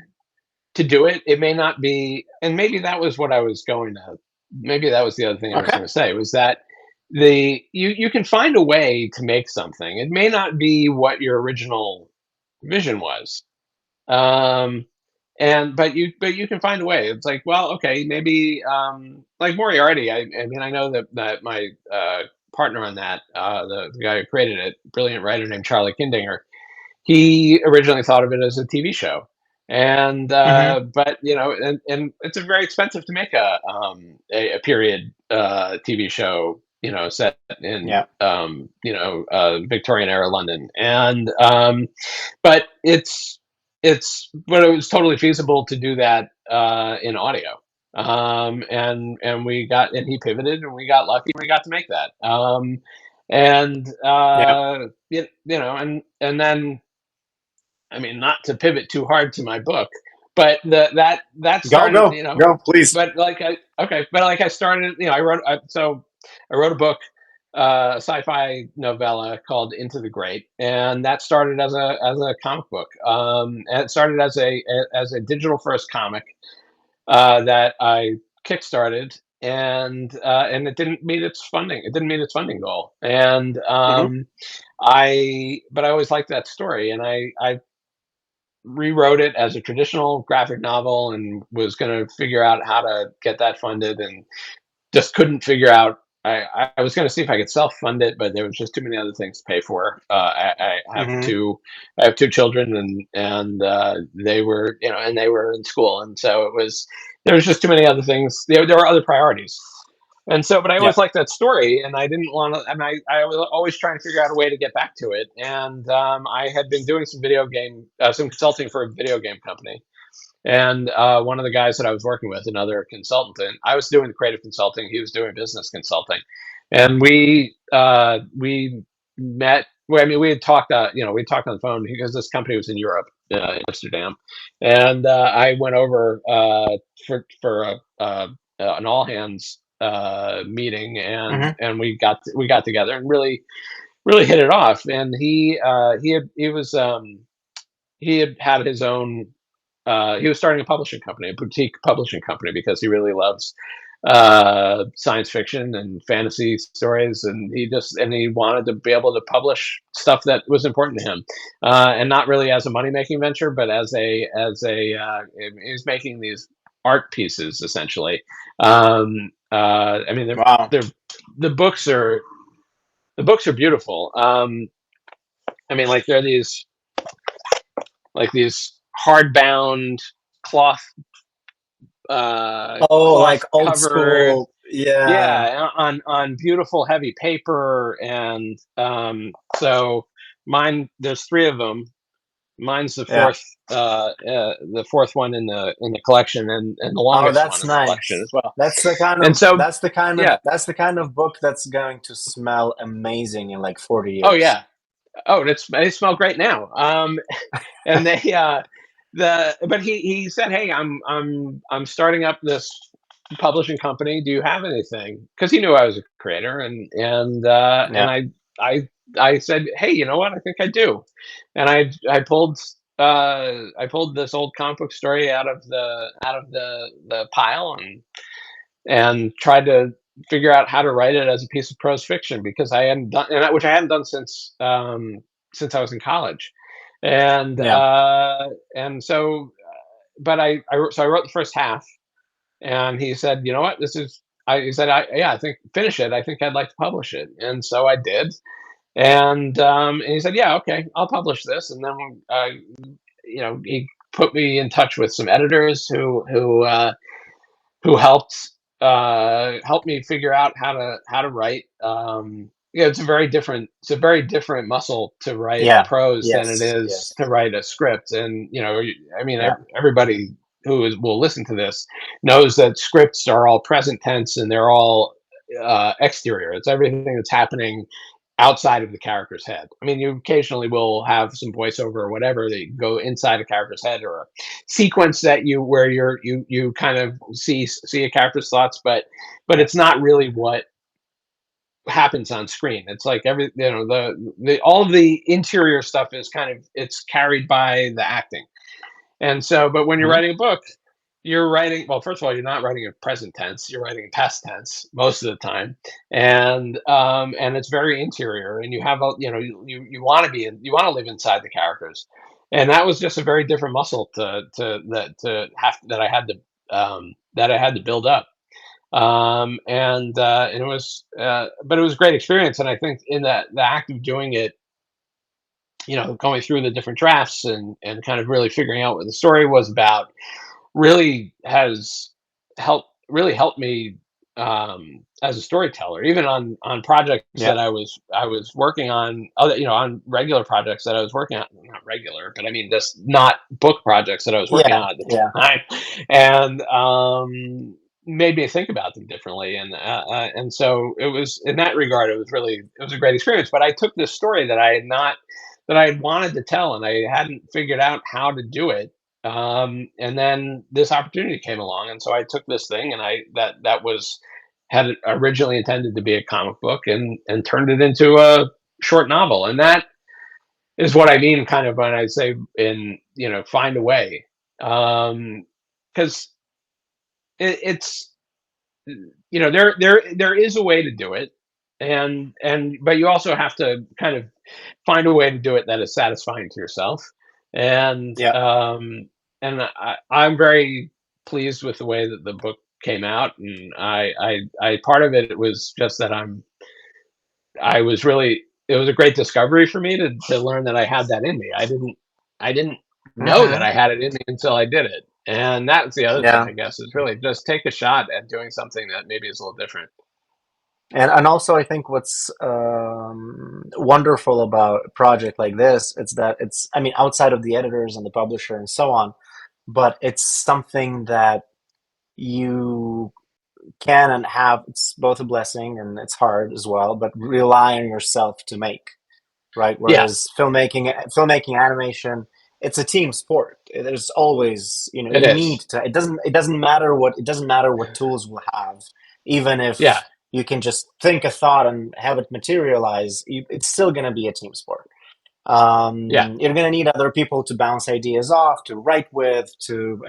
to do it. It may not be, and maybe that was what I was going to. Maybe that was the other thing I was Okay. going to say was that you can find a way to make something. It may not be what your original vision was, um, and but you can find a way. It's like, well, okay, maybe like Moriarty. I mean, I know that my partner on that, the guy who created it, brilliant writer named Charlie Kindinger, he originally thought of it as a TV show, and Hmm. but and it's a very expensive to make a period TV show, set in Yeah. Victorian era London, and but but it was totally feasible to do that in audio. And he pivoted and we got lucky, we got to make that. And Yeah. and then, I mean, not to pivot too hard to my book, but that Go, started, go, go, please. but like I started, I wrote a book, sci-fi novella called Into the Great, and that started as a comic book. And it started as a digital first comic that I kickstarted, and it didn't meet its funding. It didn't meet its funding goal, and Hmm. but I always liked that story, and I rewrote it as a traditional graphic novel and was going to figure out how to get that funded, and just couldn't figure out. I was going to see if I could self fund it, but there was just too many other things to pay for. Hmm. I have two children, and they were, and they were in school, and so there was just too many other things. There were other priorities. And so, but I Yeah. always liked that story, and I didn't want to. And I was always trying to figure out a way to get back to it. And I had been doing some consulting for a video game company. And one of the guys that I was working with, another consultant, I was doing creative consulting. He was doing business consulting, and we met. well, I mean, we had talked, we talked on the phone because this company was in Europe, in Amsterdam, and I went over for an all hands meeting, Hmm. and we got together and really hit it off. And he had had his own. He was starting a publishing company, a boutique publishing company, because he really loves science fiction and fantasy stories, and he wanted to be able to publish stuff that was important to him, and not really as a money making venture, but he's making these art pieces essentially. I mean, Wow. they're the books are beautiful. I mean, like they're these hardbound cloth Oh, like cloth old covered, school. Yeah. yeah, on beautiful heavy paper. And so mine, there's three of them. Mine's Yeah. the fourth one in the collection, and the Oh, longest one that's in the collection nice. as well. That's the kind And of so, that's the kind of yeah. that's the kind of book that's going to smell amazing in like 40 Oh years. yeah. Oh, they smell great now. And they the but he said, "Hey, I'm starting up this publishing company. Do you have anything?" Because he knew I was a creator, and Yeah. I said, "Hey, you know what? I think I do." And I pulled this old comic book story out of the pile, and tried to figure out how to write it as a piece of prose fiction, because I hadn't done, which I hadn't done since I was in college. and Yeah. uh, and so, but I wrote the first half, and he said, "You know what? He said, I think finish it. I think I'd like to publish it." And so I did, and he said, "Yeah, okay, I'll publish this." And then he put me in touch with some editors who helped me figure out how to write. It's a very different muscle to write Yeah. prose than it Yes. is to Yes. write a script. And I mean, Yeah. everybody will listen to this knows that scripts are all present tense, and they're all exterior. It's everything that's happening outside of the character's head. I mean, you occasionally will have some voiceover or whatever that you go inside a character's head, or a sequence that you kind of see a character's thoughts, but Yeah. it's not really what happens on screen. It's like the all of the interior stuff is kind of, it's carried by the acting. And so, but when you're Hmm. writing a book, you're writing, well, first of all, you're not writing in present tense, you're writing in past tense most of the time. And it's very interior, and you have a, you want to you want to live inside the characters. And that was just a very different muscle to have, that I had to build up. And it was, but it was a great experience. And I think in the act of doing it, going through the different drafts, and kind of really figuring out what the story was about, really has helped me, as a storyteller, even on projects Yeah. that I was working on, other, on regular projects that I was working on, not regular, but I mean just not book projects that I was working Yeah. on at the Yeah. time. And made me think about them differently. And so it was, in that regard, it was a great experience. But I took this story that I had wanted to tell, and I hadn't figured out how to do it. And then this opportunity came along, and so I took this thing, and that was had it originally intended to be a comic book, and turned it into a short novel. And that is what I mean, kind of, when I say, find a way, because it's, there is a way to do it, and but you also have to kind of find a way to do it that is satisfying to yourself. And Yeah. I'm very pleased with the way that the book came out. And I part of it was just that I was really, it was a great discovery for me to learn that I had that in me. I didn't know that Hmm. I had it in me until I did it. And that's the other thing, Yeah. I guess, is really just take a shot at doing something that maybe is a little different. And also, I think what's wonderful about a project like this is that it's, I mean, outside of the editors and the publisher and so on, but it's something that you can and have. It's both a blessing and it's hard as well, but rely on yourself to make. right? Yeah, Whereas filmmaking, animation, it's a team sport. There's always, it you need is. to. It doesn't matter what tools we'll have, even if Yeah, you can just think a thought and have it materialize. It's still going to be a team sport. yeah, You're going to need other people to bounce ideas off, to write with, to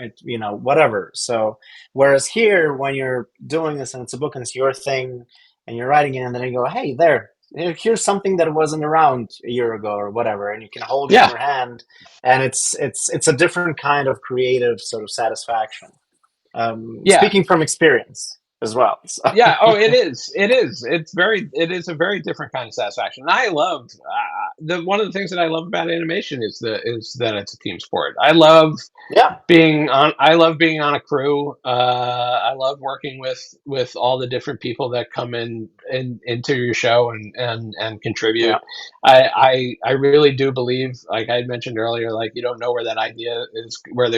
whatever. So whereas here, when you're doing this and it's a book and it's your thing and you're writing it, and then you go, hey, here's something that wasn't around a year ago or whatever, and you can hold it in yeah, your hand, and it's a different kind of creative sort of satisfaction. yeah. Speaking from experience as well. So. Yeah. Oh, it is. It is. It's very. It is a very different kind of satisfaction. And I love the one of the things that I love about animation is that it's a team sport. Yeah, I love being on a crew. I love working with all the different people that come into your show and yeah, contribute. I really do believe, like I had mentioned earlier, like you don't know where that idea is, where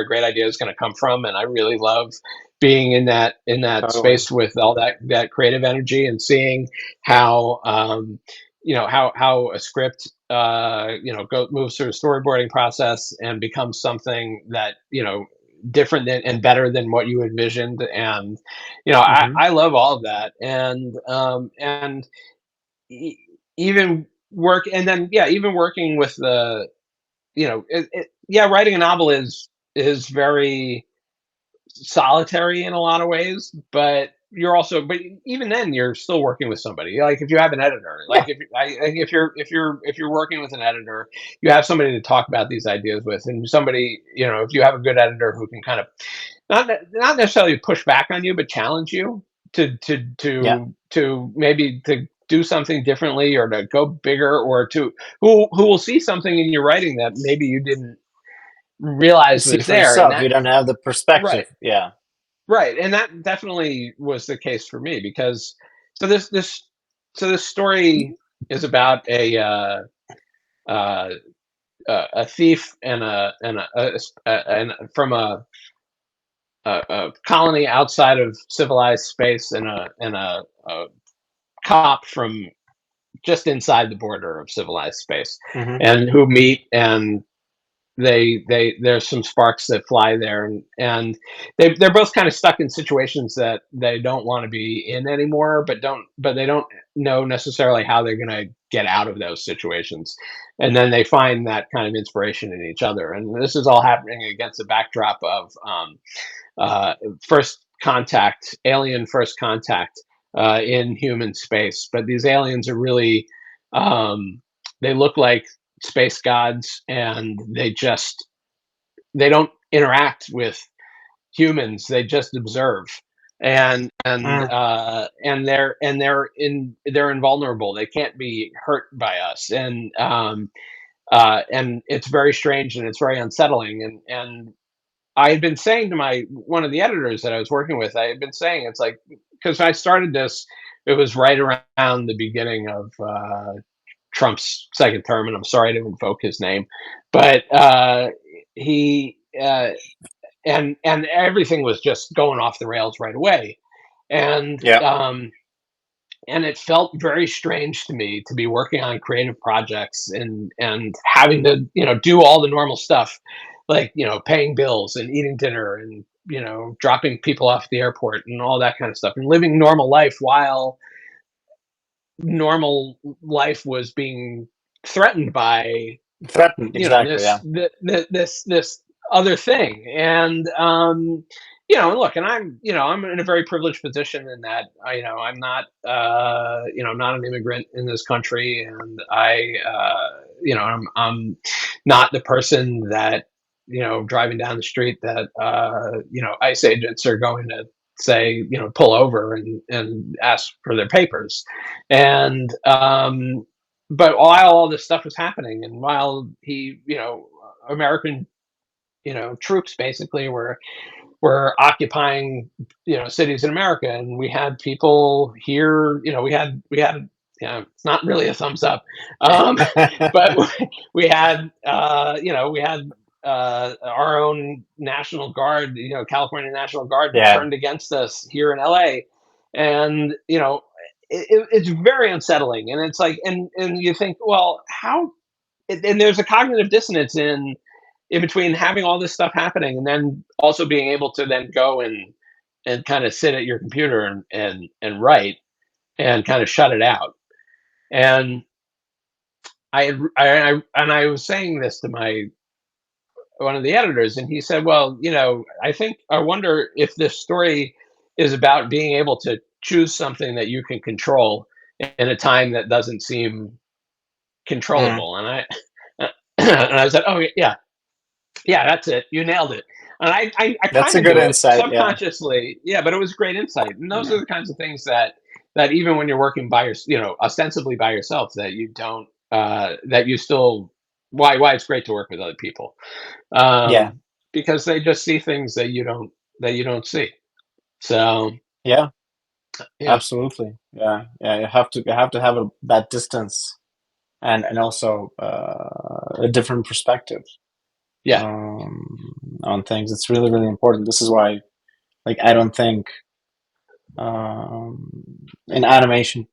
a great idea is going to come from, and I really love being in that totally. space with all that creative energy and seeing how how a script moves through a storyboarding process and becomes something that different than and better than what you envisioned. And Hmm. I love all of that. And e- even work and then yeah even working with the yeah, writing a novel is very solitary in a lot of ways, but even then you're still working with somebody. Like if you have an editor, like Yeah, if you're working with an editor, you have somebody to talk about these ideas with, and somebody, if you have a good editor who can kind of not necessarily push back on you, but challenge you yeah. to maybe to do something differently or to go bigger or to who will see something in your writing that maybe you didn't You realize see was for there, and yourself. You that don't have the perspective. right. Yeah. Right, and that definitely was the case for me because so this story is about uh, a thief and from a colony outside of civilized space and a cop from just inside the border of civilized space, Hmm. and who meet and there's some sparks that fly there, and they're both kind of stuck in situations that they don't want to be in anymore, but they don't know necessarily how they're going to get out of those situations, and then they find that kind of inspiration in each other, and this is all happening against the backdrop of uh, first contact, alien first contact in human space. But these aliens are really, um, they look like space gods, and they don't interact with humans. They just observe, Mm. they're invulnerable. They can't be hurt by us, and it's very strange and it's very unsettling. And I had been saying to my one of the editors that I was working with, I had been saying it's like because I started this, it was right around the beginning of Trump's second term, and I'm sorry to invoke his name, but he and everything was just going off the rails right away, and Yeah. um, and it felt very strange to me to be working on creative projects and having to do all the normal stuff like paying bills and eating dinner and dropping people off at the airport and all that kind of stuff and living normal life while normal life was being threatened by Threatened. Exactly. this Yeah. this other thing. And look, and I'm in a very privileged position in that I'm not not an immigrant in this country, and I'm not the person that driving down the street that ICE agents are going to say pull over and ask for their papers. And but while all this stuff was happening, and while American, troops basically were occupying, cities in America, and we had people here, we had, it's not really a thumbs up, um, but we had, we had our own National Guard, California National Guard Yeah. turned against us here in LA, and it's very unsettling, and it's like, and you think, well, how? And there's a cognitive dissonance in between having all this stuff happening and then also being able to then go and kind of sit at your computer and write and kind of shut it out. And I was saying this to my one of the editors, and he said, "Well, I wonder if this story is about being able to choose something that you can control in a time that doesn't seem Mm. controllable." And I and I said, "Oh yeah, yeah, that's it. You nailed it." And I That's kind a of good knew it insight. Yeah. subconsciously, yeah, but it was great insight. And those are Yeah. the kinds of things that even when you're working by ostensibly by yourself, that you don't that you still why it's great to work with other people. Yeah. Because they just see things that you don't see. So Yeah. yeah, Absolutely. Yeah. Yeah. You have to have that distance, and also a different perspective yeah, on things. It's really really important. This is why, like, I don't think in animation,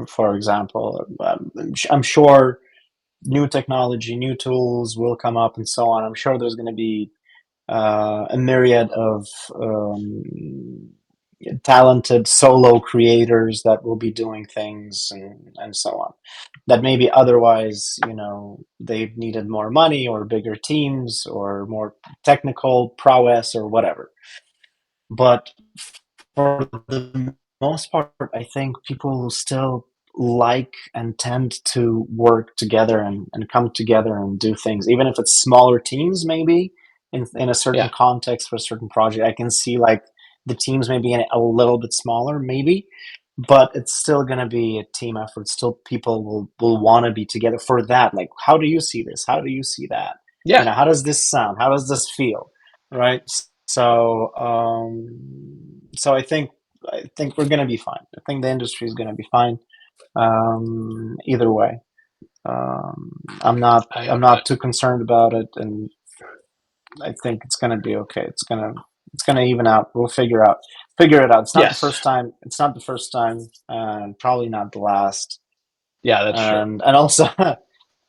for example, I'm sure new technology, new tools will come up and so on. I'm sure there's going to be a myriad of talented solo creators that will be doing things and so on. That maybe otherwise, they've needed more money or bigger teams or more technical prowess or whatever. But for the most part, I think people will still like and tend to work together and come together and do things, even if it's smaller teams, maybe in a certain yeah, context for a certain project. I can see like the teams maybe a little bit smaller, maybe, but it's still going to be a team effort. Still, people will want to be together for that. Like, how do you see this? How do you see that? yeah. How does this sound? How does this feel? Right? So, so I think we're gonna be fine. I think the industry is gonna be fine. Either way, I'm not I I'm hope that. not too concerned about it, and I think it's gonna be okay. It's gonna even out. We'll figure it out. It's not the Yes, first time. It's not the first time, and probably not the last. yeah, that's true. And also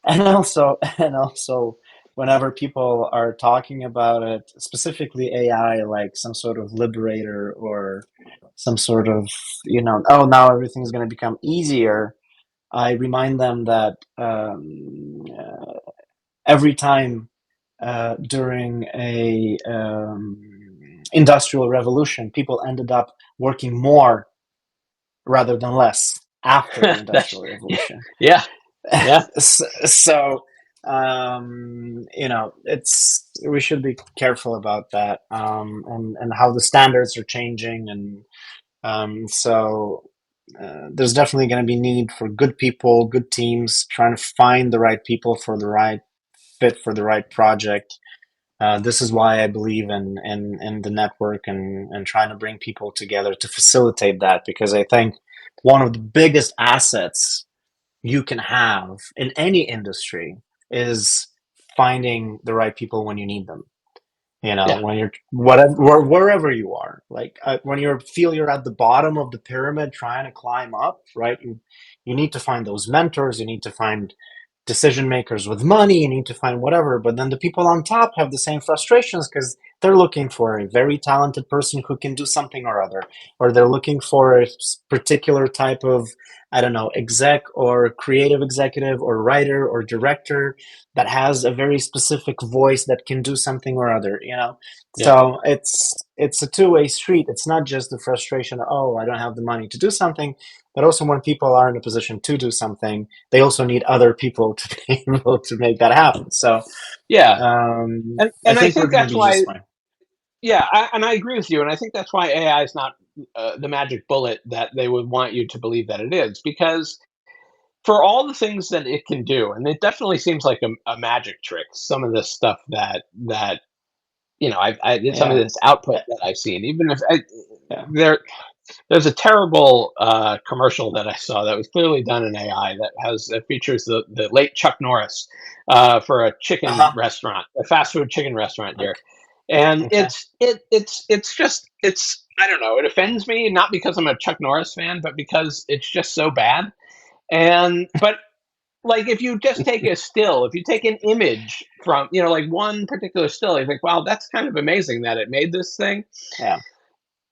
and also whenever people are talking about it, specifically AI, like some sort of liberator or some sort of, oh, now everything's going to become easier, I remind them that every time during a industrial revolution, people ended up working more rather than less after the That's industrial revolution. yeah, yeah, So, it's we should be careful about that, and how the standards are changing, and so there's definitely going to be need for good people, good teams, trying to find the right people for the right fit for the right project. This is why I believe in the network, and trying to bring people together to facilitate that, because I think one of the biggest assets you can have in any industry is finding the right people when you need them. yeah, When you're wherever you are, like when you feel you're at the bottom of the pyramid trying to climb up, right? You need to find those mentors. You need to find decision makers with money. You need to find whatever. But then the people on top have the same frustrations because they're looking for a very talented person who can do something or other, or they're looking for a particular type of, I don't know, exec or creative executive or writer or director that has a very specific voice that can do something or other. yeah, So it's a two-way street. It's not just the frustration, oh, I don't have the money to do something, but also when people are in a position to do something, they also need other people to be able to make that happen. So yeah. And I and I think we're think going to that's be just why. fine. Yeah, and I agree with you, and I think that's why AI is not the magic bullet that they would want you to believe that it is, because for all the things that it can do, and it definitely seems like a magic trick. Some of this stuff that some of Yeah. this output Uh, that I've seen, even if yeah. there there's a terrible commercial that I saw that was clearly done in AI that features the late Chuck Norris for a chicken Uh-huh. restaurant, a fast food chicken restaurant here, and Okay. it's I don't know. It offends me not because I'm a Chuck Norris fan, but because it's just so bad. And but like if you just take a still, if you take an image from, like one particular still, you think, wow, that's kind of amazing that it made this thing. Yeah.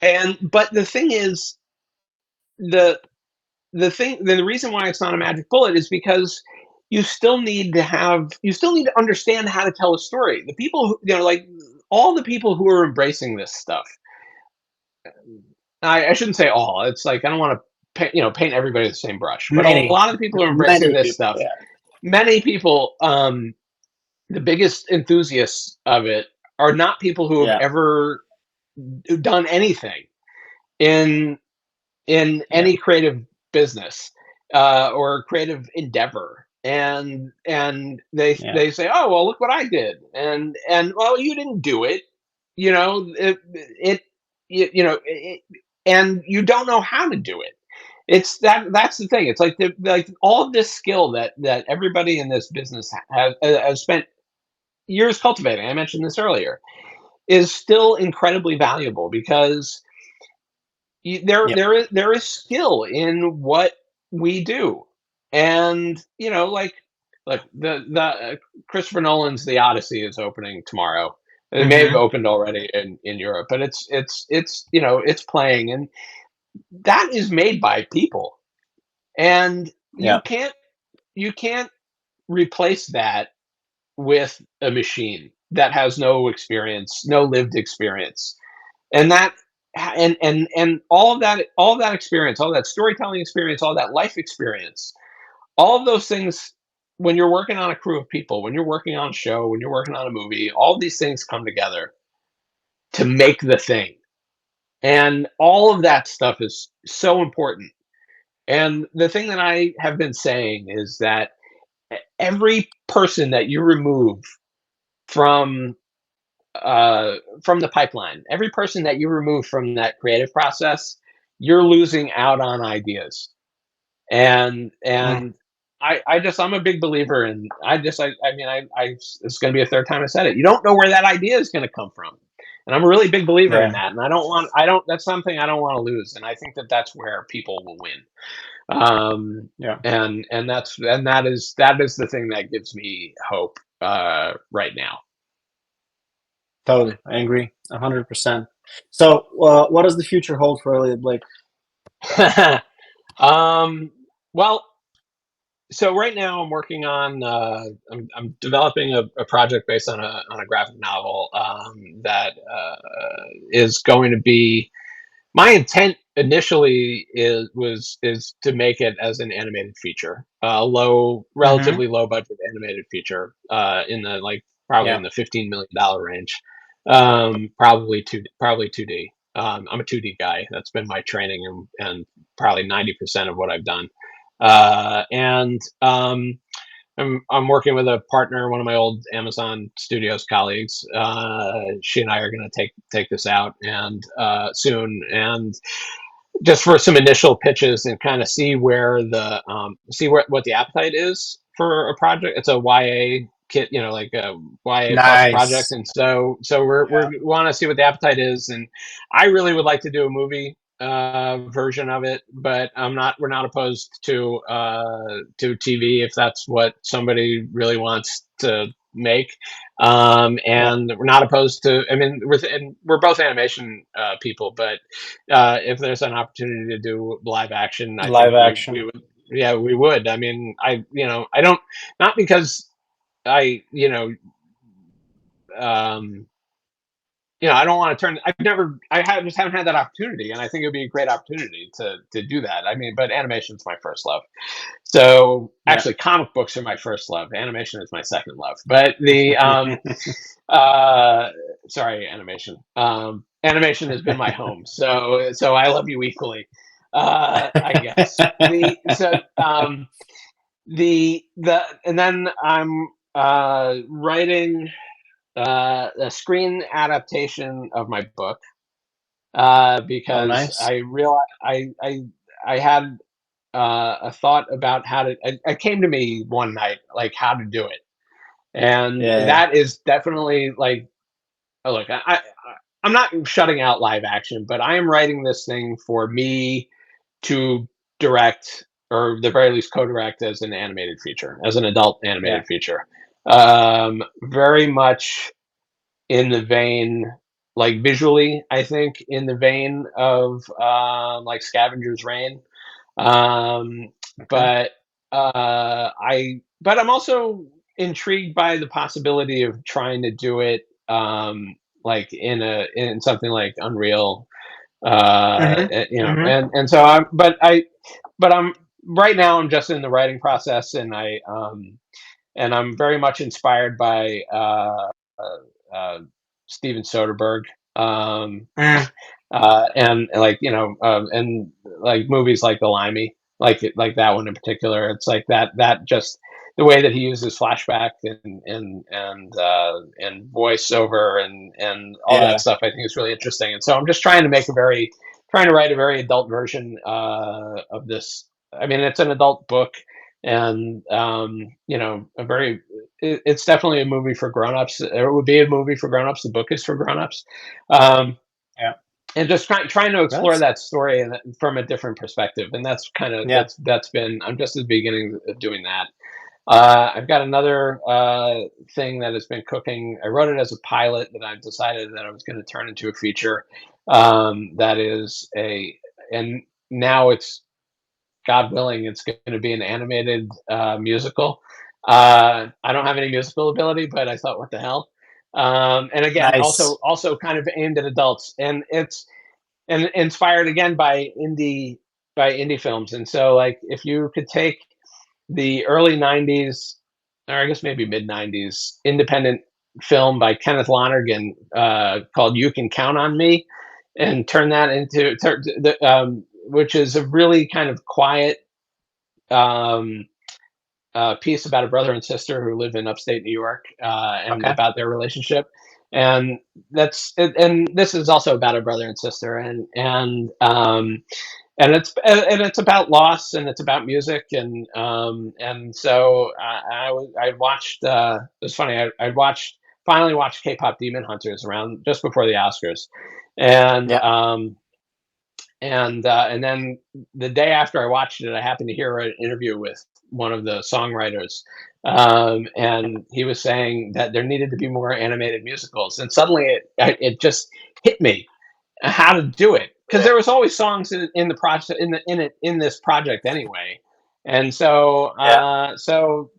And but the thing is, the the reason why it's not a magic bullet is because you still need to understand how to tell a story. The people who, like all the people who are embracing this stuff, I shouldn't say all. It's like I don't want to paint everybody with the same brush, but a Many, lot of the people who are embracing many this people. stuff, Yeah. many people, the biggest enthusiasts of it are not people who have Yeah. ever done anything in Yeah. any creative business or creative endeavor, and Yeah. they say, oh well, look what I did, and well, you didn't do it, it and you don't know how to do it. That's the thing. It's like all of this skill that everybody in this business has spent years cultivating. I mentioned this earlier, is still incredibly valuable because Yeah. there is skill in what we do, and like Christopher Nolan's The Odyssey is opening tomorrow. It may have Hmm. opened already in Europe, but it's it's playing, and that is made by people, and Yeah. you can't replace that with a machine that has no experience, no lived experience. And that and all of that experience, all that storytelling experience, all that life experience, all of those things, when you're working on a crew of people, when you're working on a show, when you're working on a movie, all of these things come together to make the thing. And all of that stuff is so important. And the thing that I have been saying is that every person that you remove from from the pipeline. Every person that you remove from that creative process, you're losing out on ideas. Mm. And I'm a big believer in I mean I it's going to be a third time I said it. You don't know where that idea is going to come from. And I'm a really big believer in Yeah. that. And I don't that's something I don't want to lose. And I think that that's where people will win. Yeah. And that is the thing that gives me hope right now. Totally. I agree. 100%. So, what does the future hold for Elliot Blake? um, well, so right now I'm working on I'm developing a project based on a graphic novel that is going to be my intent initially is to make it as an animated feature, Hmm. relatively low budget animated feature in the probably Yeah. in the $15 million range, probably 2D. I'm a 2D guy. That's been my training and probably 90% of what I've done. And I'm working with a partner, one of my old Amazon Studios colleagues. She and I are going to take this out and soon, and just for some initial pitches and kind of see where the see what the appetite is for a project. It's a YA kit, like a YA plus project, Nice. and so Yeah. we want to see what the appetite is. And I really would like to do a movie version of it, but we're not opposed to TV if that's what somebody really wants to make. Yeah. And we're not opposed to, I mean, we're both animation people, but if there's an opportunity to do live action, I think Live we action. would. Yeah, we would. I mean, I don't, not because I, um, I don't want to turn. Just haven't had that opportunity, and I think it would be a great opportunity to do that. I mean, but animation's my first love. So Yeah. actually, comic books are my first love. Animation is my second love. But uh, sorry, animation. Animation has been my home, so I love you equally. I guess the and then I'm writing a screen adaptation of my book Oh, because nice. I had a thought about how to. It came to me one night, like how to do it, and Yeah. that is definitely like. Oh, look, I'm not shutting out live action, but I am writing this thing for me to direct, or the very least co-direct, as an animated feature, as an adult Yeah. animated feature. Very much in the vein, like visually, I think in the vein of like Scavenger's Reign. Um, Okay. but but I'm also intrigued by the possibility of trying to do it like in something like Unreal, Mhm. Mhm. and so I'm right now, I'm just in the writing process, and I'm very much inspired by uh, Steven Soderbergh, um, Mm. and like and like movies like The Limey, like that one in particular. It's like that just the way that he uses flashback and voiceover and all that Yeah. stuff, I think is really interesting. And so I'm just trying to write a very adult version of this. I mean, it's an adult book, and a very it's definitely a movie for grown-ups. It would be a movie for grown-ups. The book is for grown-ups. Um, Yeah. and just trying to explore That's that story from a different perspective, and yeah. that's been I'm just at the beginning of doing that. I've got another thing that has been cooking. I wrote it as a pilot that I decided that I was going to turn into a feature. That is a and now it's, God willing, it's going to be an animated musical. I don't have any musical ability, but I thought, what the hell? And again, Nice. also kind of aimed at adults, and it's and inspired again by indie films. And so, like, if you could take the early '90s, or I guess maybe mid '90s, independent film by Kenneth Lonergan called "You Can Count on Me," and turn that into which is a really kind of quiet um, piece about a brother and sister who live in upstate New York, and Okay. about their relationship. And and this is also about a brother and sister, and it's about loss, and it's about music, and so I watched. It's funny. I watched finally watched K-pop Demon Hunters around just before the Oscars, and Yeah. and then the day after I watched it, I happened to hear an interview with one of the songwriters, and he was saying that there needed to be more animated musicals, and suddenly it just hit me how to do it, because Yeah. there was always songs in the project in this project anyway. And so Yeah.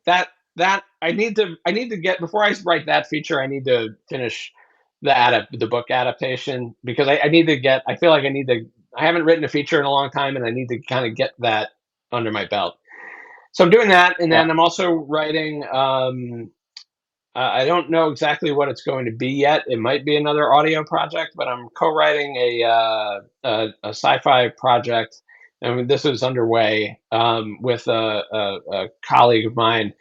that I need to get, before I write that feature, I need to finish the book adaptation, because I need to get, I feel like I haven't written a feature in a long time, and I need to kind of get that under my belt. So I'm doing that, and Yeah. then I'm also writing. I don't know exactly what it's going to be yet. It might be another audio project, but I'm co-writing a sci-fi project, and this is underway with a colleague of mine,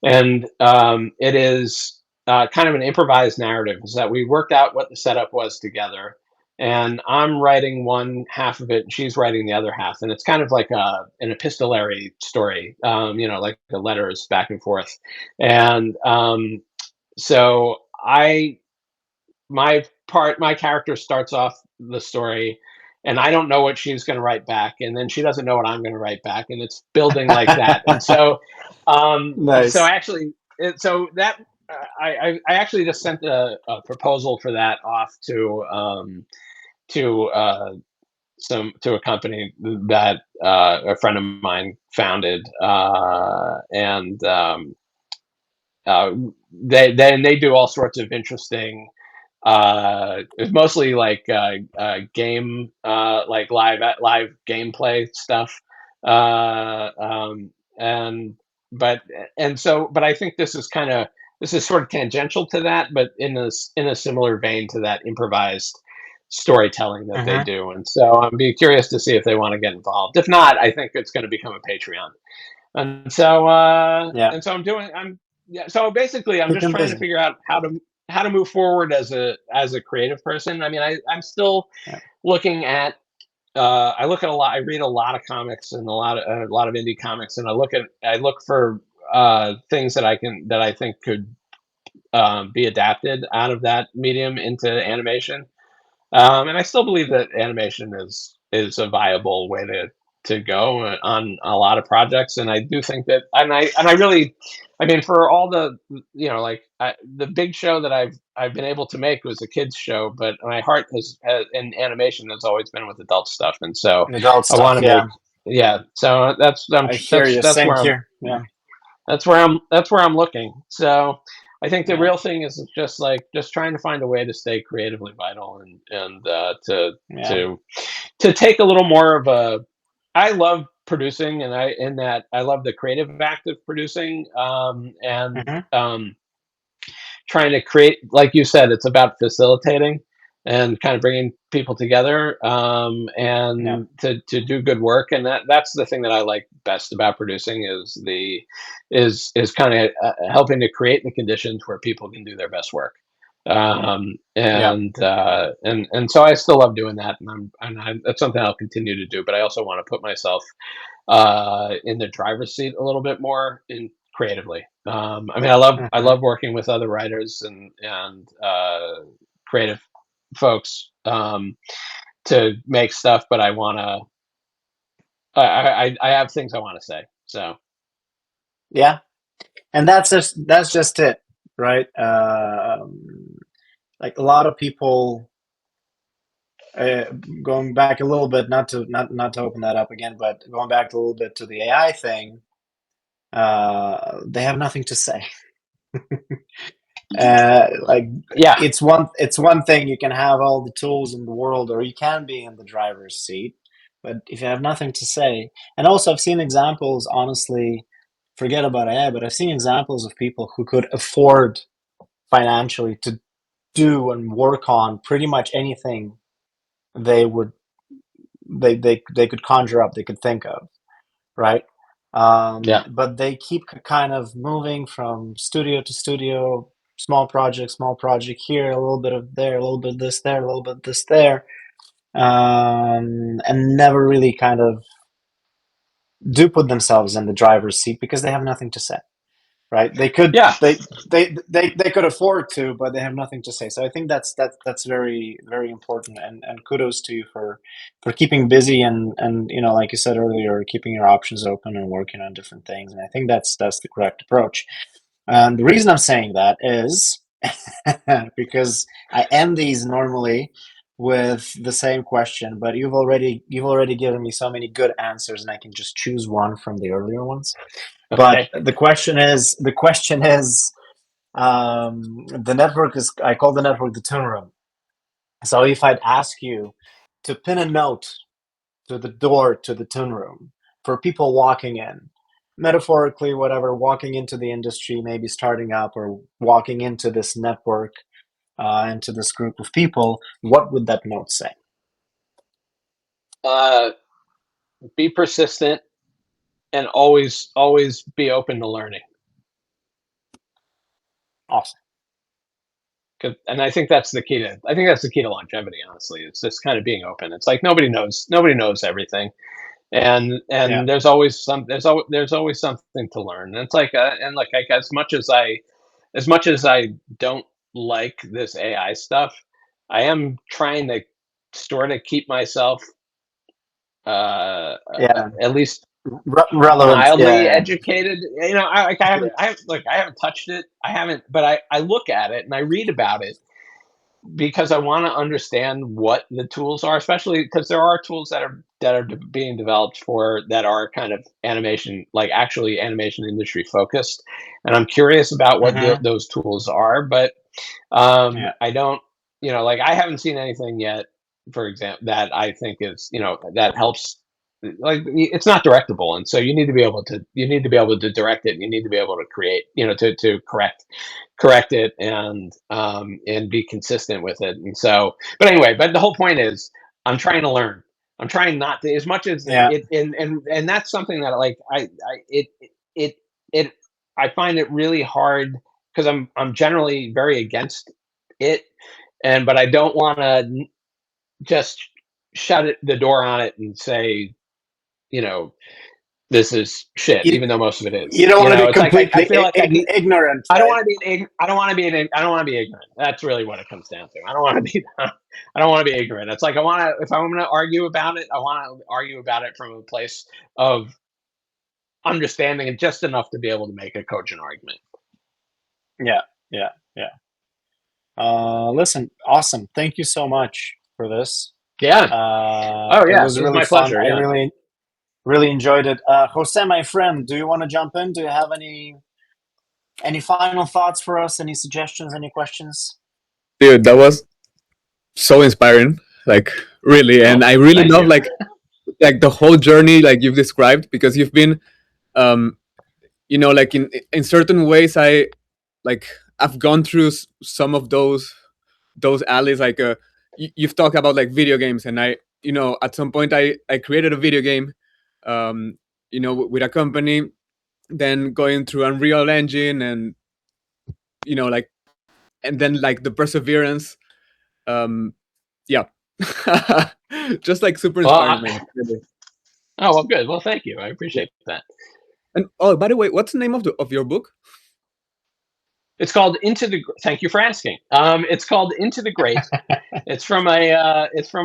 and it is kind of an improvised narrative. Is that we worked out what the setup was together, and I'm writing one half of it, and she's writing the other half, and it's kind of like an epistolary story, like the letters back and forth, and so my character starts off the story, and I don't know what she's going to write back, and then she doesn't know what I'm going to write back, and it's building like that. And so so Nice. actually so that I actually just sent a proposal for that off to some to a company that a friend of mine founded, and uh, they do all sorts of interesting. It's mostly like game, like live gameplay stuff. And but but I think this is sort of tangential to that, but in a similar vein to that improvised storytelling that they Mhm. do. And so I'm be curious to see if they want to get involved. If not, I think it's going to become a Patreon. Yeah. And so I'm yeah, so basically I'm Keep just them trying to busy. figure out how to move forward as a creative person. I mean, I'm still Yeah. looking at I read a lot of comics, and a lot of indie comics, and I look for things that I think could be adapted out of that medium into animation. And I still believe that animation is a viable way to go on a lot of projects. And I do think that, and I really, I mean, for all the, like the big show that I've been able to make was a kids show, but my heart has in animation has always been with adult stuff, and so Adult I want stuff, to make, yeah. yeah. So I hear you. that's Same where I'm here. Yeah, that's where I'm looking. So I think the yeah, real thing is just like just trying to find a way to stay creatively vital and yeah. to to take a little more of a. I love producing, and I in that I love the creative act of producing, and Hmm. trying to create, like you said, it's about facilitating and kind of bringing people together, Yeah. and to do good work. And that's the thing that I like best about producing is the is kind of helping to create the conditions where people can do their best work. Yeah. And so I still love doing that, that's something I'll continue to do. But I also want to put myself in the driver's seat a little bit more in creatively. I mean, I Hmm. love working with other writers and creative folks, to make stuff, but I want to. I have things I want to say. So Yeah. And that's just it, right? Like a lot of people, uh, going back a little bit, not to open that up again, but going back a little bit to the AI thing, they have nothing to say. Like yeah, it's one thing you can have all the tools in the world, or you can be in the driver's seat, but if you have nothing to say, and also I've seen examples, honestly, forget about AI, but I've seen examples of people who could afford financially to do and work on pretty much anything they would they could conjure up, they could think of, right? yeah, But they keep kind of moving from studio to studio, small project here, a little bit of there, a little bit of this there, a little bit of this there, and never really kind of do put themselves in the driver's seat because they have nothing to say, right? They could yeah. they could afford to, but they have nothing to say. So I think that's very very important, and kudos to you for keeping busy and like you said earlier, keeping your options open and working on different things. And I think that's the correct approach. And the reason I'm saying that is because I end these normally with the same question, but you've already given me so many good answers, and I can just choose one from the earlier ones. But Okay. the question is, the network is, I call the network the Toon Room. So if I'd ask you to pin a note to the door to the Toon Room for people walking in, metaphorically, whatever, walking into the industry, maybe starting up or walking into this network, into this group of people, what would that note say? Uh, be persistent and always be open to learning. Awesome. And I think that's the key to. I think that's the key to longevity. Honestly, it's just kind of being open. It's like nobody knows everything, Yeah. and there's always something to learn. And it's like and like as much as I don't like this AI stuff, I am trying to sort of keep myself Yeah. at least Relevant. mildly Yeah. educated. I Yeah. haven't I haven't touched it. I haven't, but I look at it and I read about it because I want to understand what the tools are, especially because there are tools that are being developed for that are kind of animation, like actually animation industry focused, and I'm curious about what Hmm. those tools are. But Yeah. I don't, like I haven't seen anything yet, for example, that I think is, that helps. Like it's not directable, and so you need to be able to direct it, and you need to be able to create, to correct it and be consistent with it. And so, but anyway, but the whole point is, I'm trying to learn. I'm trying not to, as much as Yeah. it, and that's something that like it it I find it really hard because I'm generally very against it, but I don't want to just shut the door on it and say, you know this is shit, You, even though most of it you is. don't You want to know, be it's like I completely feel like I need. ignorant, I don't right? want to be I don't want to be I don't want to be ignorant. That's really what it comes down to. I don't want to be I don't want to be ignorant. It's like I want to if I'm going to argue about it, I want to argue about it from a place of understanding and just enough to be able to make a cogent argument. Yeah, yeah, yeah. Listen, awesome. Thank you so much for this. Yeah. Oh It yeah, was it was really my fun. pleasure. I Yeah. really enjoyed it. Jose, my friend, do you want to jump in? Do you have any final thoughts for us? Any suggestions? Any questions? Dude, that was so inspiring. Like really, and Oh, I really thank love you. like the whole journey like you've described because you've been um like in certain ways like I've gone through some of those alleys like you've talked about like video games and I at some point I created a video game um with a company, then going through Unreal Engine and like and then like the perseverance. um yeah. Just like super Well, inspiring, man. Really. oh well, good. Well, thank you. I appreciate that. And oh, by the way, what's the name of your book? It's called Into the. Thank you for asking. It's called Into the Great. It's from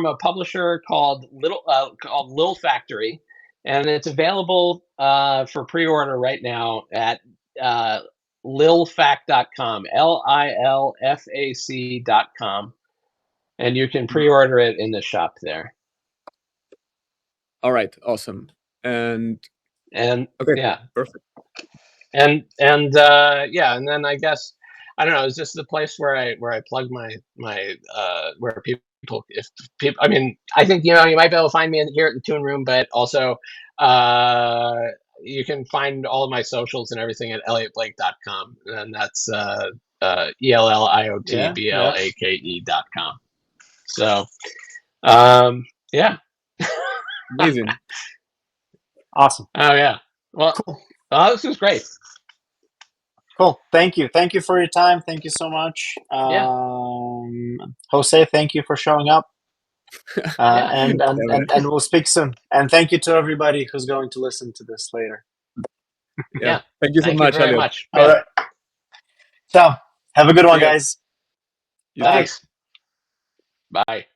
a publisher called Lil Factory, and it's available for pre-order right now at uh, lilfac.com, lilfac.com, and you can pre-order it in the shop there. All right, awesome. And And okay, yeah, perfect. and yeah, and then I guess I don't know. Is this the place where I plug my where people if people? I mean, I think you might be able to find me here at the Toon Room, but also uh, you can find all of my socials and everything at elliotblake.com, and that's Yeah, yeah. ELLIOTBLAKE.com. So yeah. Awesome. Awesome. Oh yeah. Well, Cool. this is great. Cool. Thank you. Thank you for your time. Thank you so much. Yeah. Jose, thank you for showing up. Yeah. You're welcome. And we'll speak soon. And thank you to everybody who's going to listen to this later. Yeah. Yeah. Thank you so Thank you much, very Elliot. much. All Yeah. right. So have a good See one, you. guys. You too. Bye. Thanks. Bye.